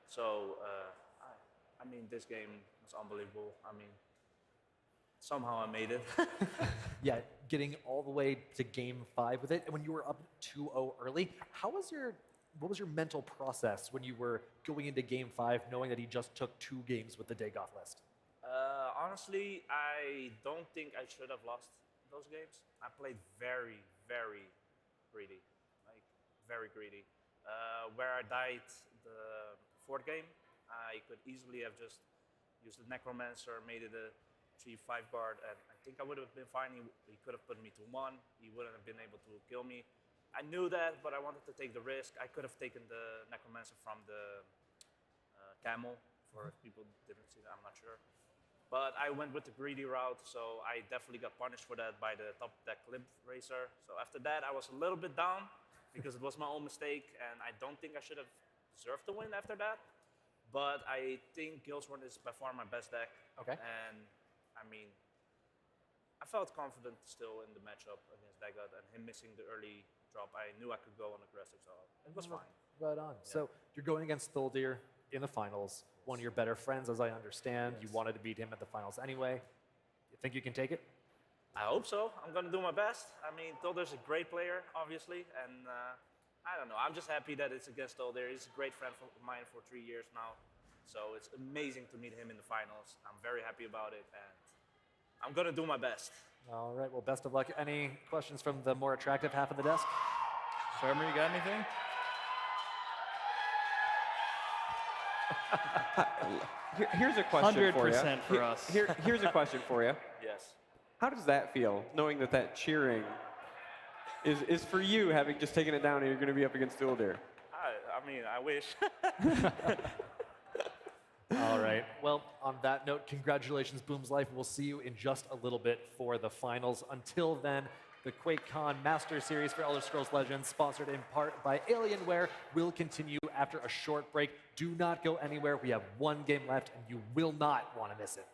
So, I mean, this game was unbelievable. I mean, somehow I made it. Yeah, getting all the way to game 5 with it. And when you were up 2-0 early, what was your mental process when you were going into game 5, knowing that he just took 2 games with the Dagoth list? Honestly, I don't think I should have lost those games. I played very, very greedy. Like, very greedy. Where I died the fourth game, I could easily have just used the Necromancer, made it a 3-5 guard, and I think I would have been fine. He could have put me to 1. He wouldn't have been able to kill me. I knew that, but I wanted to take the risk. I could have taken the Necromancer from the Camel, for if people didn't see that, I'm not sure. But I went with the greedy route, so I definitely got punished for that by the top deck Limp Racer. So after that, I was a little bit down because it was my own mistake, and I don't think I should have deserved the win after that. But I think Guildsworn is by far my best deck. Okay. And I mean, I felt confident still in the matchup against Daggett, and him missing the early drop, I knew I could go on aggressive, so it was fine. Right on. So you're going against Thuldir in the finals. One of your better friends, as I understand. You wanted to beat him at the finals anyway. You think you can take it? I hope so. I'm going to do my best. I mean, Thuldir's a great player, obviously, and I don't know. I'm just happy that it's against Thuldir. He's a great friend of mine for 3 years now, so it's amazing to meet him in the finals. I'm very happy about it, and I'm going to do my best. All right. Well, best of luck. Any questions from the more attractive half of the desk? Charmer, you got anything? Here's a question for you. 100% for us. Here's a question for you. Yes. How does that feel, knowing that that cheering is for you, having just taken it down and you're going to be up against Thuldir? I mean, I wish. All right. Well, on that note, congratulations, Boomslife. We'll see you in just a little bit for the finals. Until then, the QuakeCon Master Series for Elder Scrolls Legends, sponsored in part by Alienware, will continue after a short break. Do not go anywhere. We have one game left, and you will not want to miss it.